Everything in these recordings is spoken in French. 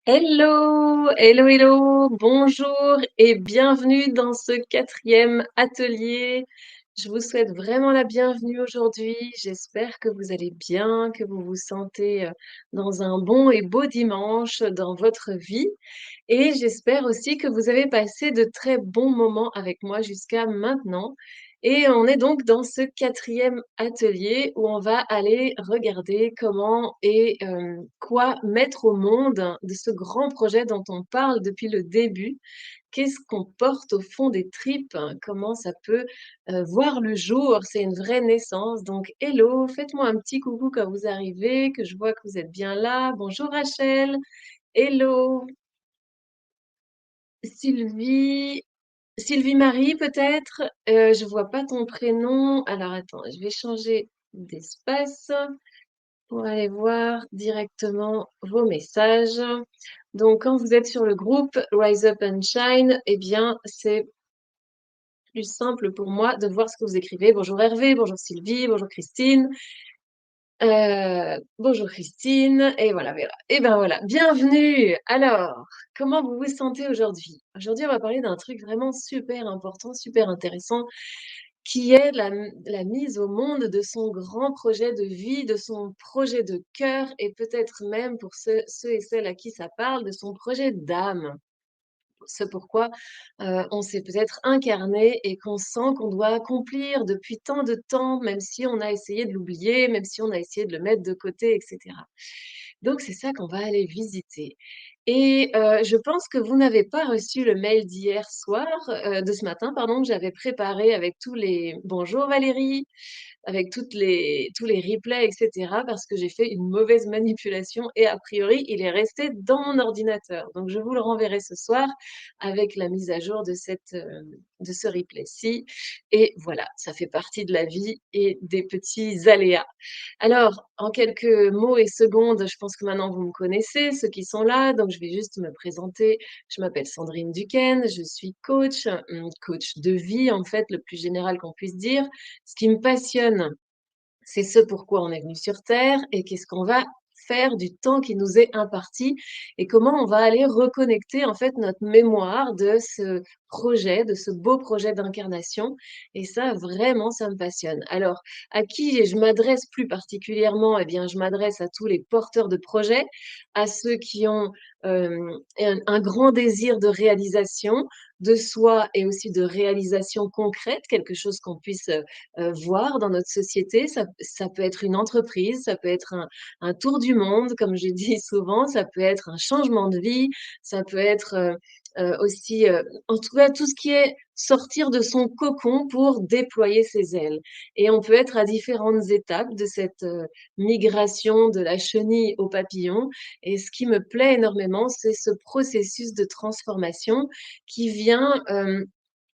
Hello, hello, hello, bonjour et bienvenue dans ce quatrième atelier. Je vous souhaite vraiment la bienvenue aujourd'hui. J'espère que vous allez bien, que vous vous sentez dans un bon et beau dimanche dans votre vie. Et j'espère aussi que vous avez passé de très bons moments avec moi jusqu'à maintenant. Et on est donc dans ce quatrième atelier où on va aller regarder comment et quoi mettre au monde de ce grand projet dont on parle depuis le début. Qu'est-ce qu'on porte au fond des tripes? Comment ça peut voir le jour? C'est une vraie naissance. Donc, hello, faites-moi un petit coucou quand vous arrivez, que je vois que vous êtes bien là. Bonjour Rachel. Hello. Sylvie, Sylvie Marie peut-être? Je vois pas ton prénom. Alors attends, je vais changer d'espace pour aller voir directement vos messages. Donc quand vous êtes sur le groupe Rise Up and Shine, eh bien c'est plus simple pour moi de voir ce que vous écrivez. Bonjour Hervé, bonjour Sylvie, bonjour Christine. Bonjour Christine, et voilà. Et ben voilà, bienvenue! Alors, comment vous vous sentez aujourd'hui? Aujourd'hui, on va parler d'un truc vraiment super important, super intéressant, qui est la mise au monde de son grand projet de vie, de son projet de cœur, et peut-être même pour ceux et celles à qui ça parle, de son projet d'âme. Ce pourquoi on s'est peut-être incarné et qu'on sent qu'on doit accomplir depuis tant de temps, même si on a essayé de l'oublier, même si on a essayé de le mettre de côté, et cetera. Donc c'est ça qu'on va aller visiter et je pense que vous n'avez pas reçu le mail d'hier soir, de ce matin pardon, que j'avais préparé avec tous les bonjour Valérie, avec tous les replays, et cetera, parce que j'ai fait une mauvaise manipulation et a priori, il est resté dans mon ordinateur. Donc je vous le renverrai ce soir avec la mise à jour de ce replay-ci et voilà, ça fait partie de la vie et des petits aléas. Alors, en quelques mots et secondes, je pense que maintenant vous me connaissez, ceux qui sont là, donc je vais juste me présenter. Je m'appelle Sandrine Duquesne, je suis coach, coach de vie en fait, le plus général qu'on puisse dire. Ce qui me passionne, c'est ce pourquoi on est venu sur Terre et qu'est-ce qu'on va faire du temps qui nous est imparti et comment on va aller reconnecter en fait notre mémoire de ce projet, de ce beau projet d'incarnation. Et ça, vraiment, ça me passionne. Alors, à qui je m'adresse plus particulièrement? Eh bien, je m'adresse à tous les porteurs de projets, à ceux qui ont un grand désir de réalisation de soi et aussi de réalisation concrète, quelque chose qu'on puisse voir dans notre société. Ça peut être une entreprise, ça peut être un tour du monde, comme je dis souvent, ça peut être un changement de vie, ça peut être aussi, en tout cas, tout ce qui est sortir de son cocon pour déployer ses ailes. Et on peut être à différentes étapes de cette migration de la chenille au papillon. Et ce qui me plaît énormément, c'est ce processus de transformation qui vient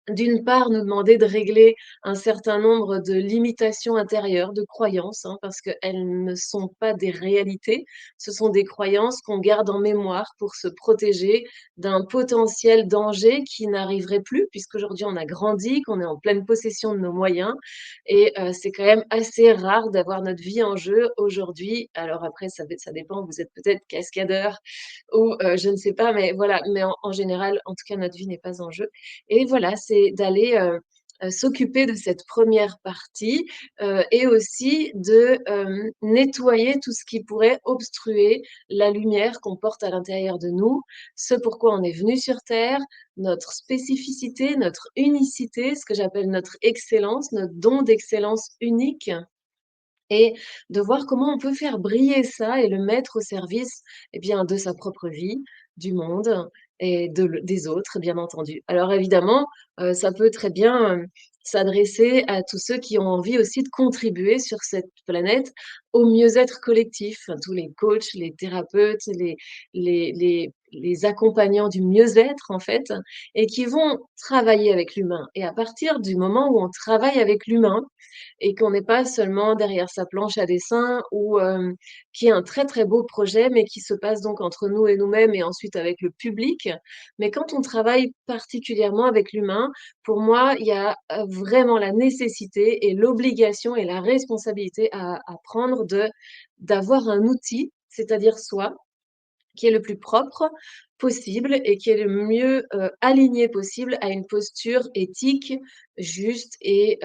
d'une part, nous demander de régler un certain nombre de limitations intérieures, de croyances, hein, parce qu'elles ne sont pas des réalités, ce sont des croyances qu'on garde en mémoire pour se protéger d'un potentiel danger qui n'arriverait plus, puisqu'aujourd'hui on a grandi, qu'on est en pleine possession de nos moyens, et c'est quand même assez rare d'avoir notre vie en jeu aujourd'hui. Alors après, ça dépend, vous êtes peut-être cascadeur ou je ne sais pas, mais voilà, mais en général, en tout cas, notre vie n'est pas en jeu. Et voilà, c'est d'aller s'occuper de cette première partie et aussi de nettoyer tout ce qui pourrait obstruer la lumière qu'on porte à l'intérieur de nous, ce pourquoi on est venu sur Terre, notre spécificité, notre unicité, ce que j'appelle notre excellence, notre don d'excellence unique et de voir comment on peut faire briller ça et le mettre au service, eh bien, de sa propre vie, du monde et des autres, bien entendu. Alors évidemment, ça peut très bien s'adresser à tous ceux qui ont envie aussi de contribuer sur cette planète au mieux-être collectif, enfin, tous les coachs, les thérapeutes, les accompagnants du mieux-être, en fait, et qui vont travailler avec l'humain. Et à partir du moment où on travaille avec l'humain, et qu'on n'est pas seulement derrière sa planche à dessin ou qui est un très très beau projet, mais qui se passe donc entre nous et nous-mêmes et ensuite avec le public. Mais quand on travaille particulièrement avec l'humain, pour moi, il y a vraiment la nécessité et l'obligation et la responsabilité à prendre d'avoir un outil, c'est-à-dire soi, qui est le plus propre possible et qui est le mieux, aligné possible à une posture éthique, juste et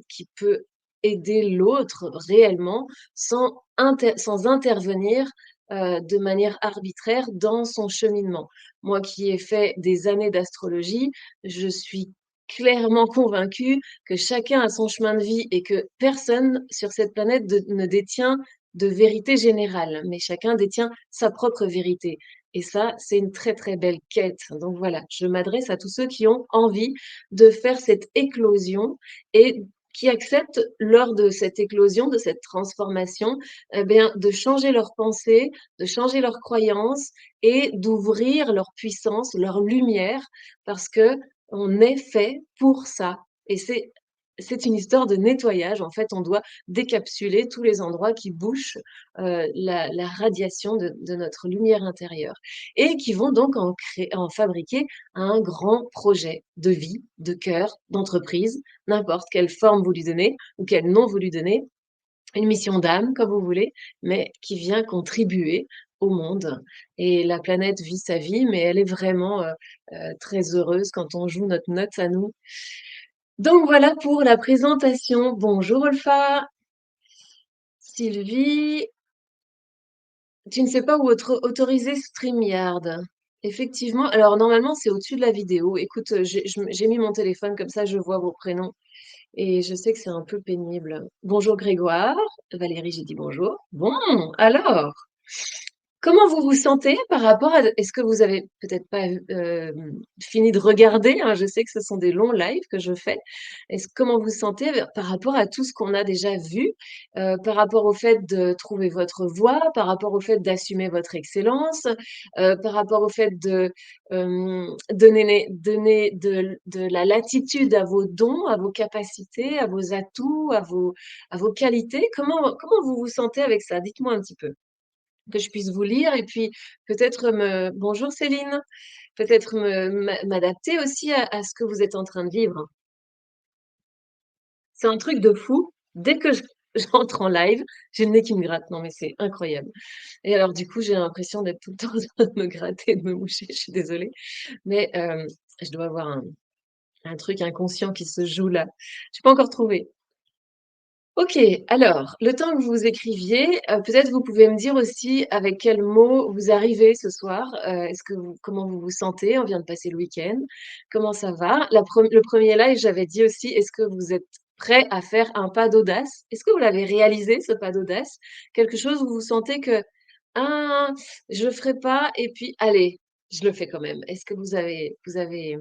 qui peut aider l'autre réellement sans intervenir, de manière arbitraire dans son cheminement. Moi qui ai fait des années d'astrologie, je suis clairement convaincue que chacun a son chemin de vie et que personne sur cette planète ne détient de vérité générale, mais chacun détient sa propre vérité. Et ça, c'est une très, très belle quête. Donc voilà, je m'adresse à tous ceux qui ont envie de faire cette éclosion et qui acceptent lors de cette éclosion, de cette transformation, eh bien, de changer leurs pensées, de changer leurs croyances et d'ouvrir leur puissance, leur lumière, parce que on est fait pour ça. Et c'est une histoire de nettoyage. En fait, on doit décapsuler tous les endroits qui bouchent, la radiation de notre lumière intérieure et qui vont donc en fabriquer un grand projet de vie, de cœur, d'entreprise, n'importe quelle forme vous lui donnez ou quel nom vous lui donnez, une mission d'âme comme vous voulez, mais qui vient contribuer au monde et la planète vit sa vie, mais elle est vraiment, très heureuse quand on joue notre note à nous. Donc voilà pour la présentation. Bonjour Olfa. Sylvie, tu ne sais pas où autoriser StreamYard. Effectivement, alors normalement c'est au-dessus de la vidéo. Écoute, j'ai mis mon téléphone comme ça je vois vos prénoms et je sais que c'est un peu pénible. Bonjour Grégoire, Valérie, j'ai dit bonjour. Bon, alors. Comment vous vous sentez par rapport à est-ce que vous avez peut-être pas, fini de regarder, hein, je sais que ce sont des longs lives que je fais. Comment vous vous sentez par rapport à tout ce qu'on a déjà vu, par rapport au fait de trouver votre voie, par rapport au fait d'assumer votre excellence, par rapport au fait de, donner de la latitude à vos dons, à vos capacités, à vos atouts, à vos qualités? Comment vous vous sentez avec ça? Dites-moi un petit peu que je puisse vous lire et puis peut-être bonjour Céline, peut-être m'adapter aussi à ce que vous êtes en train de vivre. C'est un truc de fou. Dès que j'entre en live, j'ai le nez qui me gratte. Non, mais c'est incroyable. Et alors, du coup, j'ai l'impression d'être tout le temps en train de me gratter, de me moucher. Je suis désolée. Mais je dois avoir un truc inconscient qui se joue là. Je n'ai pas encore trouvé. OK, alors, le temps que vous écriviez, peut-être vous pouvez me dire aussi avec quels mots vous arrivez ce soir. Est-ce que comment vous vous sentez? On vient de passer le week-end. Comment ça va? Le premier live, j'avais dit aussi, est-ce que vous êtes prêt à faire un pas d'audace? Est-ce que vous l'avez réalisé, ce pas d'audace? Quelque chose où vous sentez que: «Ah, je le ferai pas et puis allez, je le fais quand même». Est-ce que vous avez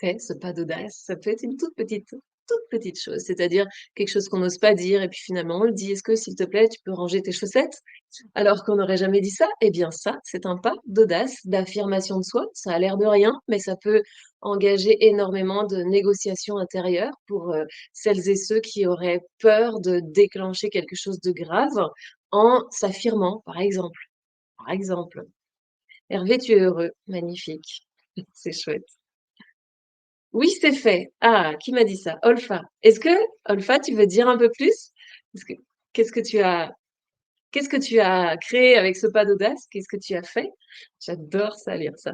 fait ce pas d'audace? Ça peut être une toute petite chose, c'est-à-dire quelque chose qu'on n'ose pas dire et puis finalement on le dit: «Est-ce que s'il te plaît, tu peux ranger tes chaussettes?» alors qu'on n'aurait jamais dit ça. Eh bien ça, c'est un pas d'audace, d'affirmation de soi. Ça a l'air de rien, mais ça peut engager énormément de négociations intérieures pour, celles et ceux qui auraient peur de déclencher quelque chose de grave en s'affirmant, par exemple. Par exemple. Hervé, tu es heureux. Magnifique. C'est chouette. Oui, c'est fait. Ah, qui m'a dit ça? Olfa. Est-ce que, Olfa, tu veux dire un peu plus? Parce que qu'est-ce que tu as, qu'est-ce que tu as créé avec ce pas d'audace? Qu'est-ce que tu as fait? J'adore ça, lire ça.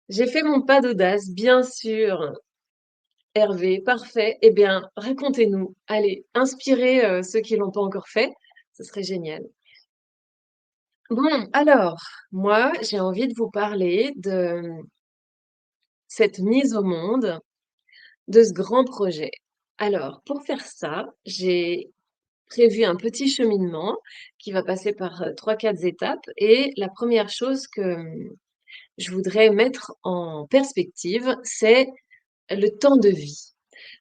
J'ai fait mon pas d'audace, bien sûr. Hervé, parfait. Eh bien, racontez-nous. Allez, inspirez ceux qui l'ont pas encore fait. Ce serait génial. Bon, alors, moi, j'ai envie de vous parler de cette mise au monde de ce grand projet. Alors, pour faire ça, j'ai prévu un petit cheminement qui va passer par 3-4 étapes. Et la première chose que je voudrais mettre en perspective, c'est le temps de vie.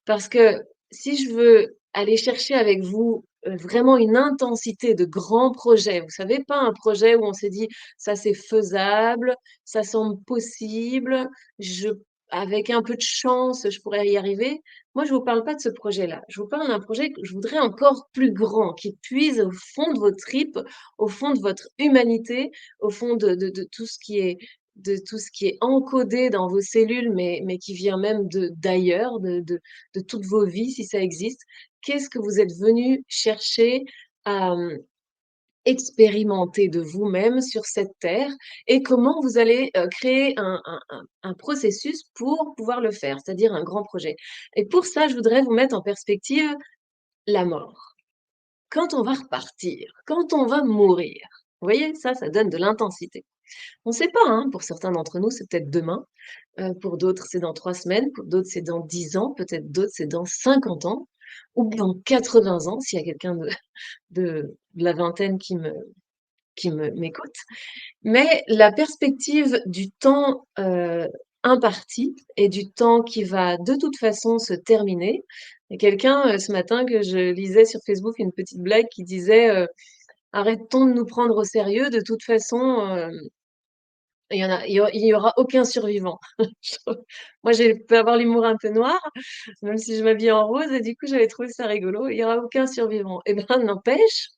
Parce que si je veux aller chercher avec vous vraiment une intensité de grands projets, vous savez, pas un projet où on s'est dit ça c'est faisable, ça semble possible, je, avec un peu de chance, je pourrais y arriver. Moi, je vous parle pas de ce projet-là. Je vous parle d'un projet que je voudrais encore plus grand, qui puise au fond de vos tripes, au fond de votre humanité, au fond de tout ce qui est encodé dans vos cellules, mais qui vient même d'ailleurs, de toutes vos vies, si ça existe. Qu'est-ce que vous êtes venu chercher à, expérimenter de vous-même sur cette terre et comment vous allez, créer un processus pour pouvoir le faire, c'est-à-dire un grand projet. Et pour ça, je voudrais vous mettre en perspective la mort. Quand on va repartir, quand on va mourir, vous voyez? Ça donne de l'intensité. On ne sait pas, hein, pour certains d'entre nous, c'est peut-être demain, pour d'autres, c'est dans 3 semaines, pour d'autres, c'est dans 10 ans, peut-être d'autres, c'est dans 50 ans ou dans 80 ans, s'il y a quelqu'un de la vingtaine qui m'écoute. Mais la perspective du temps, imparti et du temps qui va de toute façon se terminer. Il y a quelqu'un, ce matin que je lisais sur Facebook, une petite blague qui disait, «Arrêtons de nous prendre au sérieux, de toute façon, il y aura aucun survivant». Je Moi, j'ai peux avoir l'humour un peu noir, même si je m'habille en rose et du coup, j'avais trouvé ça rigolo. Il y aura aucun survivant. Et ben, n'empêche,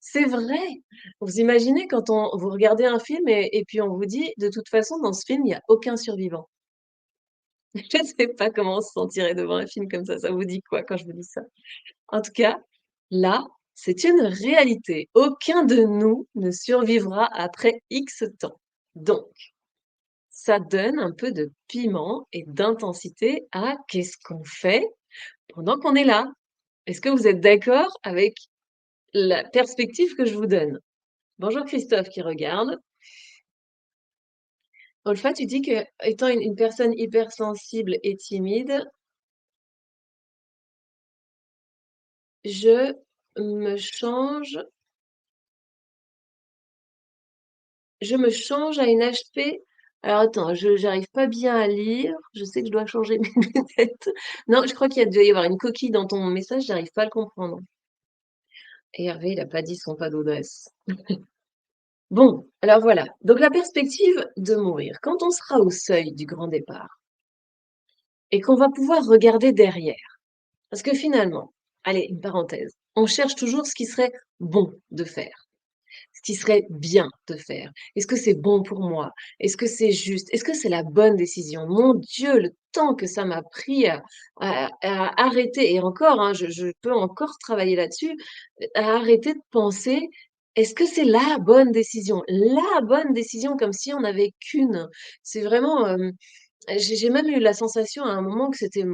c'est vrai! Vous imaginez quand vous regardez un film et puis on vous dit: «De toute façon, dans ce film, il y a aucun survivant». Je ne sais pas comment on se sentirait devant un film comme ça. Ça vous dit quoi quand je vous dis ça? En tout cas, là, c'est une réalité. Aucun de nous ne survivra après X temps. Donc, ça donne un peu de piment et d'intensité à qu'est-ce qu'on fait pendant qu'on est là? Est-ce que vous êtes d'accord avec la perspective que je vous donne? Bonjour Christophe qui regarde. Olfa, tu dis que étant une personne hypersensible et timide, je me change je me change à une HP. Alors attends, je j'arrive pas bien à lire. Je sais que je dois changer mes lunettes. Non, je crois qu'il y a doit y avoir une coquille dans ton message, j'arrive pas à le comprendre. Et Hervé, il a pas dit son pas d'adresse. Bon, alors voilà. Donc la perspective de mourir. Quand on sera au seuil du grand départ et qu'on va pouvoir regarder derrière. Parce que finalement, allez, une parenthèse, on cherche toujours ce qui serait bon de faire, ce qui serait bien de faire. Est-ce que c'est bon pour moi? Est-ce que c'est juste? Est-ce que c'est la bonne décision? Mon Dieu, le temps que ça m'a pris à arrêter, et encore, hein, je peux encore travailler là-dessus, à arrêter de penser, est-ce que c'est la bonne décision? La bonne décision, comme si on n'avait qu'une. C'est vraiment, j'ai même eu la sensation à un moment que c'était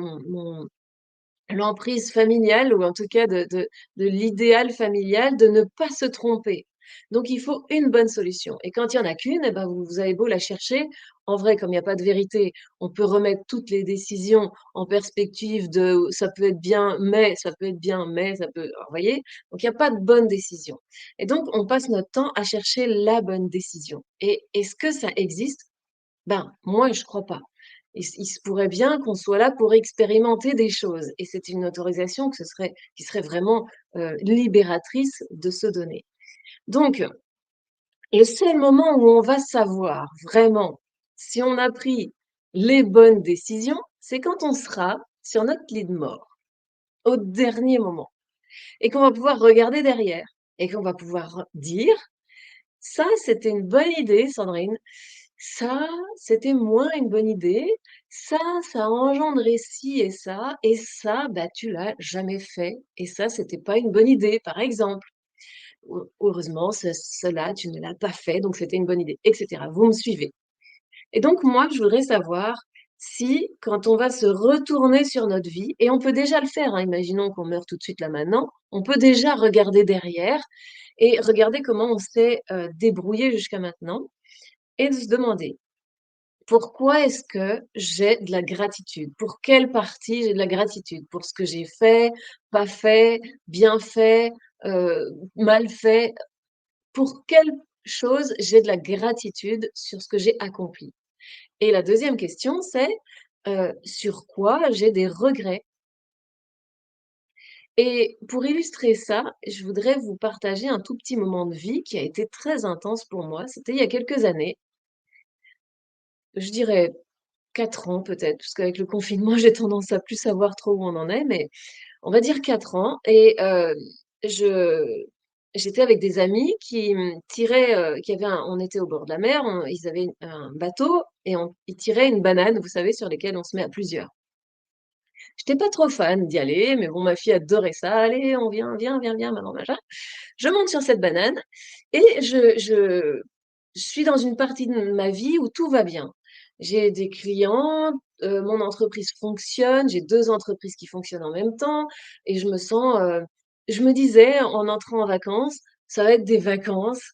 l'emprise familiale ou en tout cas de l'idéal familial de ne pas se tromper. Donc il faut une bonne solution et quand il y en a qu'une et ben vous avez beau la chercher, en vrai comme il y a pas de vérité, on peut remettre toutes les décisions en perspective de ça peut être bien, mais ça peut être bien, mais ça peut vous voyez? Donc il y a pas de bonne décision et donc on passe notre temps à chercher la bonne décision et est-ce que ça existe? Ben, moi, je crois pas. Il se pourrait bien qu'on soit là pour expérimenter des choses et c'est une autorisation que qui serait vraiment, libératrice de se donner. Donc, le seul moment où on va savoir vraiment si on a pris les bonnes décisions, c'est quand on sera sur notre lit de mort, au dernier moment et qu'on va pouvoir regarder derrière et qu'on va pouvoir dire: «Ça, c'était une bonne idée Sandrine. Ça, c'était moins une bonne idée. Ça a engendré ci et ça, bah, tu l'as jamais fait et ça, c'était pas une bonne idée», par exemple. Heureusement, cela, tu ne l'as pas fait, donc c'était une bonne idée et cetera. Vous me suivez? Et donc moi, je voudrais savoir si, quand on va se retourner sur notre vie et on peut déjà le faire, hein, imaginons qu'on meurt tout de suite là maintenant, on peut déjà regarder derrière et regarder comment on s'est, débrouillé jusqu'à maintenant et de se demander: pourquoi est-ce que j'ai de la gratitude? Pour quelle partie j'ai de la gratitude? Pour ce que j'ai fait, pas fait, bien fait, mal fait? Pour quelle chose j'ai de la gratitude sur ce que j'ai accompli? Et la deuxième question, c'est, sur quoi j'ai des regrets? Et pour illustrer ça, je voudrais vous partager un tout petit moment de vie qui a été très intense pour moi. C'était il y a quelques années, je dirais 4 ans peut-être, parce qu'avec le confinement, j'ai tendance à plus savoir trop où on en est, mais on va dire 4 ans et je j'étais avec des amis qui, tiraient, qui avaient un on était au bord de la mer, ils avaient un bateau et ils tiraient une banane, vous savez, sur lesquelles on se met à plusieurs J'étais pas trop fan d'y aller, mais bon, ma fille adorait ça: «Allez, on vient, viens, viens, viens, maman, machin». Je monte sur cette banane et je suis dans une partie de ma vie où tout va bien. J'ai des clients, mon entreprise fonctionne, j'ai 2 entreprises qui fonctionnent en même temps et je me disais en entrant en vacances: «Ça va être des vacances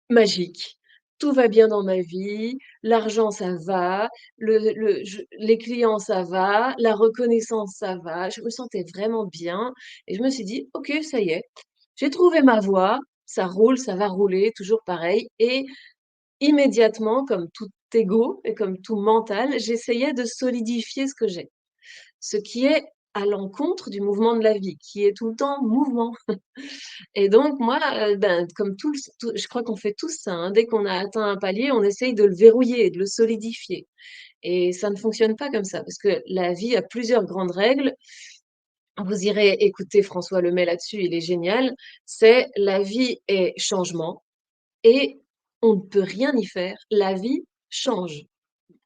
magiques. Tout va bien dans ma vie, l'argent ça va, les clients ça va, la reconnaissance ça va». Je me sentais vraiment bien et je me suis dit: «OK, ça y est, j'ai trouvé ma voie, ça roule, ça va rouler, toujours pareil». Et immédiatement, comme tout ego et comme tout mental, j'essayais de solidifier ce que j'ai. Ce qui est à l'encontre du mouvement de la vie, qui est tout le temps mouvement. Et donc moi, ben, comme tout je crois qu'on fait tous ça, hein, dès qu'on a atteint un palier, on essaye de le verrouiller, de le solidifier. Et ça ne fonctionne pas comme ça, parce que la vie a plusieurs grandes règles. Vous irez écouter François Lemay là-dessus, il est génial. C'est: la vie est changement et on ne peut rien y faire. La vie change.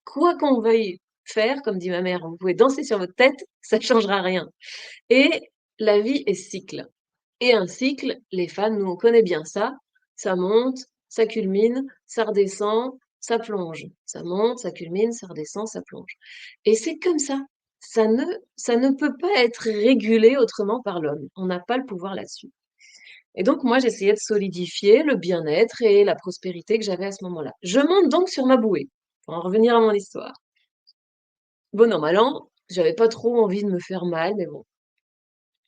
Quoi qu'on veuille faire, comme dit ma mère, vous pouvez danser sur votre tête, ça changera rien. Et la vie est cycle. Et un cycle, les fans, nous, on connaît bien ça. Ça monte, ça culmine, ça redescend, ça plonge. Ça monte, ça culmine, ça redescend, ça plonge. Et c'est comme ça. Ça ne peut pas être régulé autrement par l'homme. On n'a pas le pouvoir là-dessus. Et donc, moi, j'essayais de solidifier le bien-être et la prospérité que j'avais à ce moment-là. Je monte donc sur ma bouée, pour en revenir à mon histoire. Bon an, mal an, j'avais pas trop envie de me faire mal, mais bon.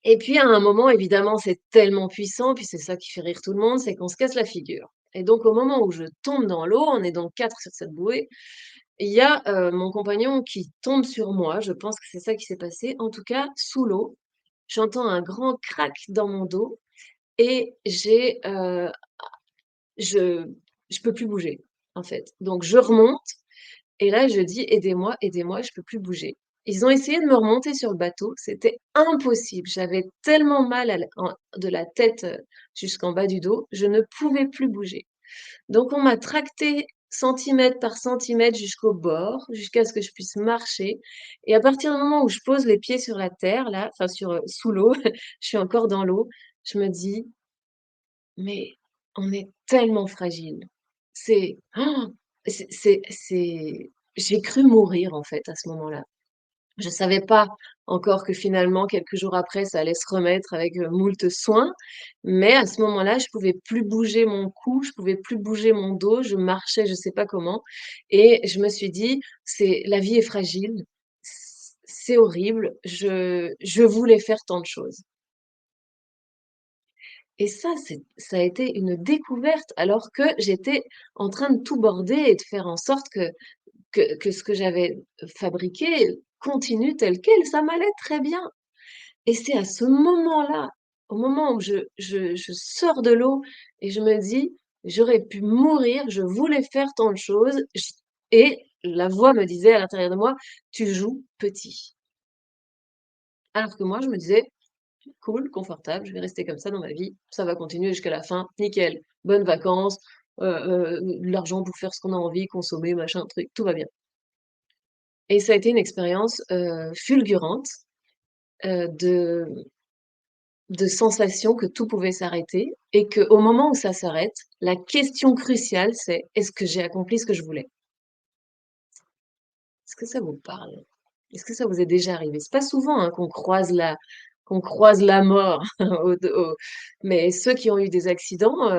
Et puis à un moment, évidemment, c'est tellement puissant, puis c'est ça qui fait rire tout le monde, c'est qu'on se casse la figure. Et donc au moment où je tombe dans l'eau, on est donc 4 sur cette bouée, il y a, mon compagnon qui tombe sur moi, je pense que c'est ça qui s'est passé. En tout cas, sous l'eau, j'entends un grand crack dans mon dos et je je peux plus bouger, en fait. Donc je remonte et là, je dis: «Aidez-moi, aidez-moi, je peux plus bouger». Ils ont essayé de me remonter sur le bateau, c'était impossible. J'avais tellement mal à la de la tête, jusqu'en bas du dos, je ne pouvais plus bouger. Donc on m'a tractée centimètre par centimètre jusqu'au bord, jusqu'à ce que je puisse marcher et à partir du moment où je pose les pieds sur la terre là, enfin sous l'eau, je suis encore dans l'eau, je me dis: «Mais on est tellement fragile». C'est c'est j'ai cru mourir, en fait, à ce moment-là. Je savais pas encore que finalement, quelques jours après, ça allait se remettre avec, moult soins, mais à ce moment-là, je pouvais plus bouger mon cou, je pouvais plus bouger mon dos, je marchais je sais pas comment et je me suis dit: «C'est la vie est fragile, c'est horrible, je voulais faire tant de choses». Et ça a été une découverte alors que j'étais en train de tout border et de faire en sorte que ce que j'avais fabriqué continue tel quel, ça m'allait très bien. Et c'est à ce moment-là, au moment où je sors de l'eau et je me dis: «J'aurais pu mourir, je voulais faire tant de choses», et la voix me disait à l'intérieur de moi: «Tu joues petit». Alors que moi je me disais: «Cool, confortable, je vais rester comme ça dans ma vie, ça va continuer jusqu'à la fin, nickel, bonnes vacances, de l'argent pour faire ce qu'on a envie, consommer, machin, truc, tout va bien». Et ça a été une expérience, fulgurante, de sensation que tout pouvait s'arrêter et qu'au moment où ça s'arrête, la question cruciale, c'est: «Est-ce que j'ai accompli ce que je voulais?» Est-ce que ça vous parle? Est-ce que ça vous est déjà arrivé? C'est pas souvent, hein, qu'on croise la mort au mais ceux qui ont eu des accidents,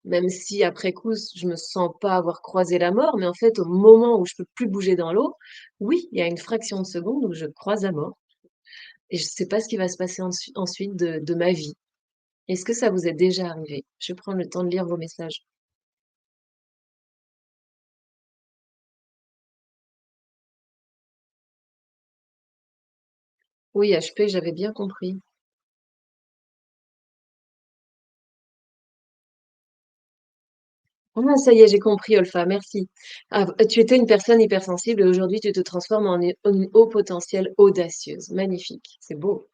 même si après coup, je me sens pas avoir croisé la mort, mais en fait, au moment où je peux plus bouger dans l'eau, oui, il y a une fraction de seconde où je croise la mort et je sais pas ce qui va se passer ensuite de ma vie. Est-ce que ça vous est déjà arrivé? Je vais prendre le temps de lire vos messages. Oui, HP, j'avais bien compris. Ah, ça y est, j'ai compris, Olfa, merci. Ah, tu étais une personne hypersensible et aujourd'hui tu te transformes en une haut potentiel audacieuse. Magnifique, c'est beau.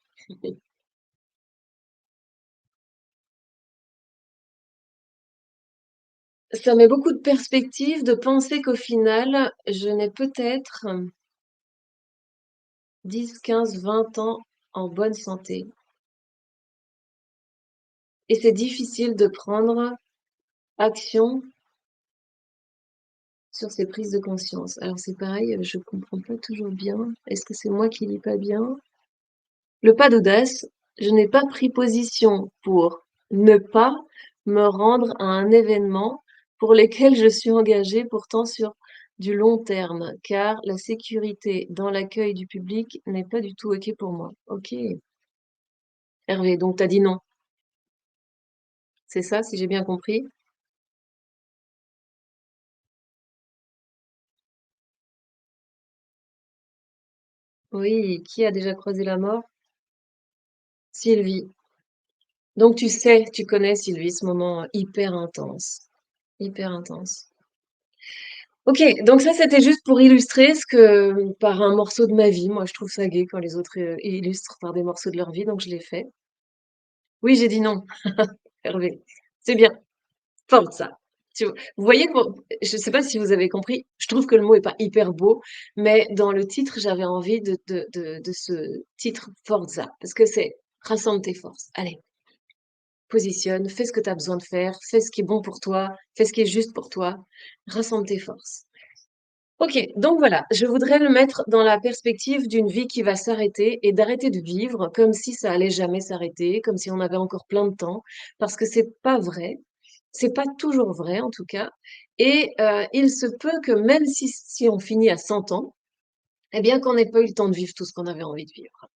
Ça met beaucoup de perspective de penser qu'au final, je n'ai peut-être 10, 15, 20 ans en bonne santé et c'est difficile de prendre action sur ces prises de conscience. Alors c'est pareil, je comprends pas toujours bien. Est-ce que c'est moi qui lis pas bien? Le pas d'audace, je n'ai pas pris position pour ne pas me rendre à un événement pour lequel je suis engagée pourtant sur du long terme, car la sécurité dans l'accueil du public n'est pas du tout OK pour moi. OK. Hervé, donc tu as dit non, c'est ça, si j'ai bien compris? Oui, qui a déjà croisé la mort? Sylvie. Donc tu sais, tu connais Sylvie, ce moment hyper intense, hyper intense. OK, donc ça, c'était juste pour illustrer ce que par un morceau de ma vie. Moi, je trouve ça gai quand les autres, illustrent par des morceaux de leur vie, donc je l'ai fait. Oui, j'ai dit non, Hervé. C'est bien, forza. Vous voyez qu'on je ne sais pas si vous avez compris, je trouve que le mot est pas hyper beau, mais dans le titre, j'avais envie de ce titre forza, parce que c'est: «Rassemble tes forces. Allez, positionne, fais ce que tu as besoin de faire, fais ce qui est bon pour toi, fais ce qui est juste pour toi, rassemble tes forces». OK, donc voilà, je voudrais le mettre dans la perspective d'une vie qui va s'arrêter et d'arrêter de vivre comme si ça allait jamais s'arrêter, comme si on avait encore plein de temps, parce que c'est pas vrai. C'est pas toujours vrai en tout cas et il se peut que même si on finit à 100 ans, eh bien qu'on n'ait pas eu le temps de vivre tout ce qu'on avait envie de vivre.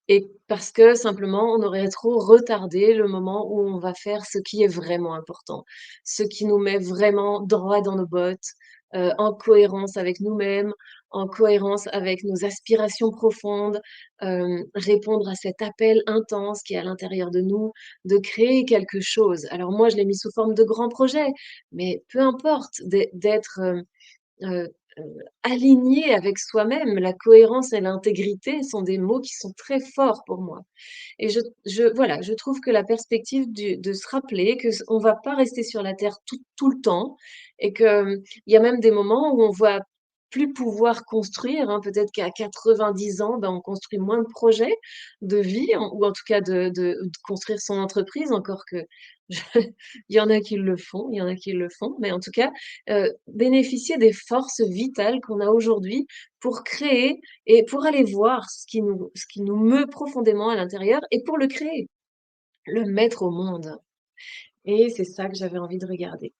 Et parce que simplement, on aurait trop retardé le moment où on va faire ce qui est vraiment important, ce qui nous met vraiment droit dans nos bottes, en cohérence avec nous-mêmes, en cohérence avec nos aspirations profondes, répondre à cet appel intense qui est à l'intérieur de nous, de créer quelque chose. Alors moi, je l'ai mis sous forme de grands projets, mais peu importe d'être, heu aligné avec soi-même. La cohérence et l'intégrité sont des mots qui sont très forts pour moi et voilà, je trouve que la perspective de se rappeler que on va pas rester sur la terre tout le temps et que, il y a même des moments où on va plus pouvoir construire, hein. Peut-être qu'à 90 ans, ben, on construit moins de projets de vie ou en tout cas de construire son entreprise, encore que je il y en a qui le font, il y en a qui le font, mais en tout cas, bénéficier des forces vitales qu'on a aujourd'hui pour créer et pour aller voir ce qui nous meut profondément à l'intérieur et pour le créer, le mettre au monde et c'est ça que j'avais envie de regarder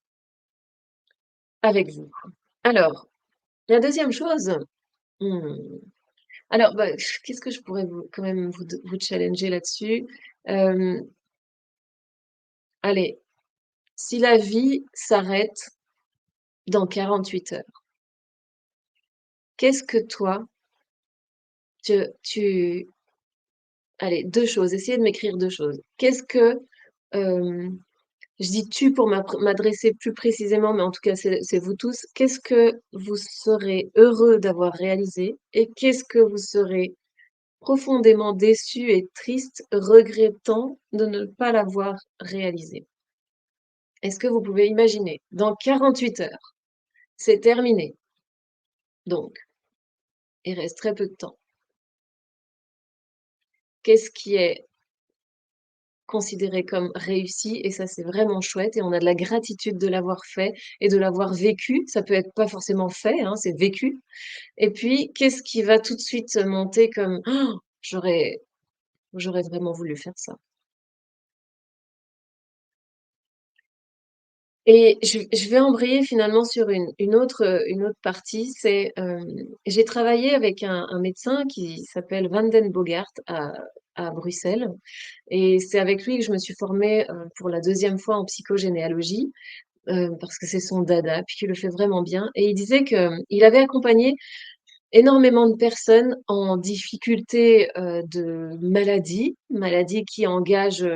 avec vous. Alors, la deuxième chose, mmh, alors, bah, qu'est-ce que je pourrais vous quand même vous challenger là-dessus? Hem, allez, si la vie s'arrête dans 48 heures, qu'est-ce que toi, tu allez, 2 choses, essayez de m'écrire 2 choses. Qu'est-ce que, hem je dis «tu» pour m'adresser plus précisément, mais en tout cas, c'est vous tous. Qu'est-ce que vous serez heureux d'avoir réalisé et qu'est-ce que vous serez profondément déçu et triste, regrettant de ne pas l'avoir réalisé? Est-ce que vous pouvez imaginer, dans 48 heures, c'est terminé, donc il reste très peu de temps. Qu'est-ce qui est considéré comme réussi et ça, c'est vraiment chouette et on a de la gratitude de l'avoir fait et de l'avoir vécu. Ça peut être pas forcément fait, hein, c'est vécu. Et puis, qu'est-ce qui va tout de suite monter comme: «Oh, j'aurais vraiment voulu faire ça». Et je vais embrayer finalement sur une autre partie, c'est, j'ai travaillé avec un médecin qui s'appelle Vanden Bogart à Bruxelles et c'est avec lui que je me suis formée, pour la deuxième fois en psychogénéalogie, parce que c'est son dada, puis qu'il le fait vraiment bien et il disait qu'il avait accompagné énormément de personnes en difficulté, de maladie qui engage,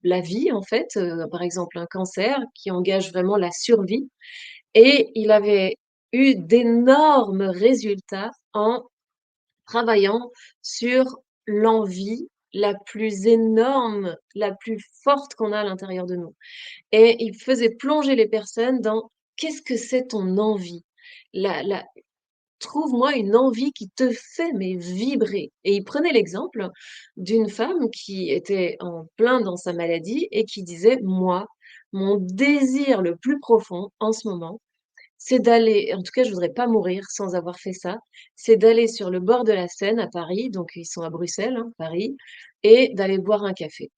la vie en fait, par exemple un cancer qui engage vraiment la survie et il avait eu d'énormes résultats en travaillant sur l'envie la plus énorme, la plus forte qu'on a à l'intérieur de nous et il faisait plonger les personnes dans: «Qu'est-ce que c'est ton envie?» la trouve-moi une envie qui te fait mais vibrer. Et il prenait l'exemple d'une femme qui était en plein dans sa maladie et qui disait: «Moi, mon désir le plus profond en ce moment, c'est d'aller, en tout cas je voudrais pas mourir sans avoir fait ça, c'est d'aller sur le bord de la Seine à Paris», donc ils sont à Bruxelles, hein, Paris, «et d'aller boire un café».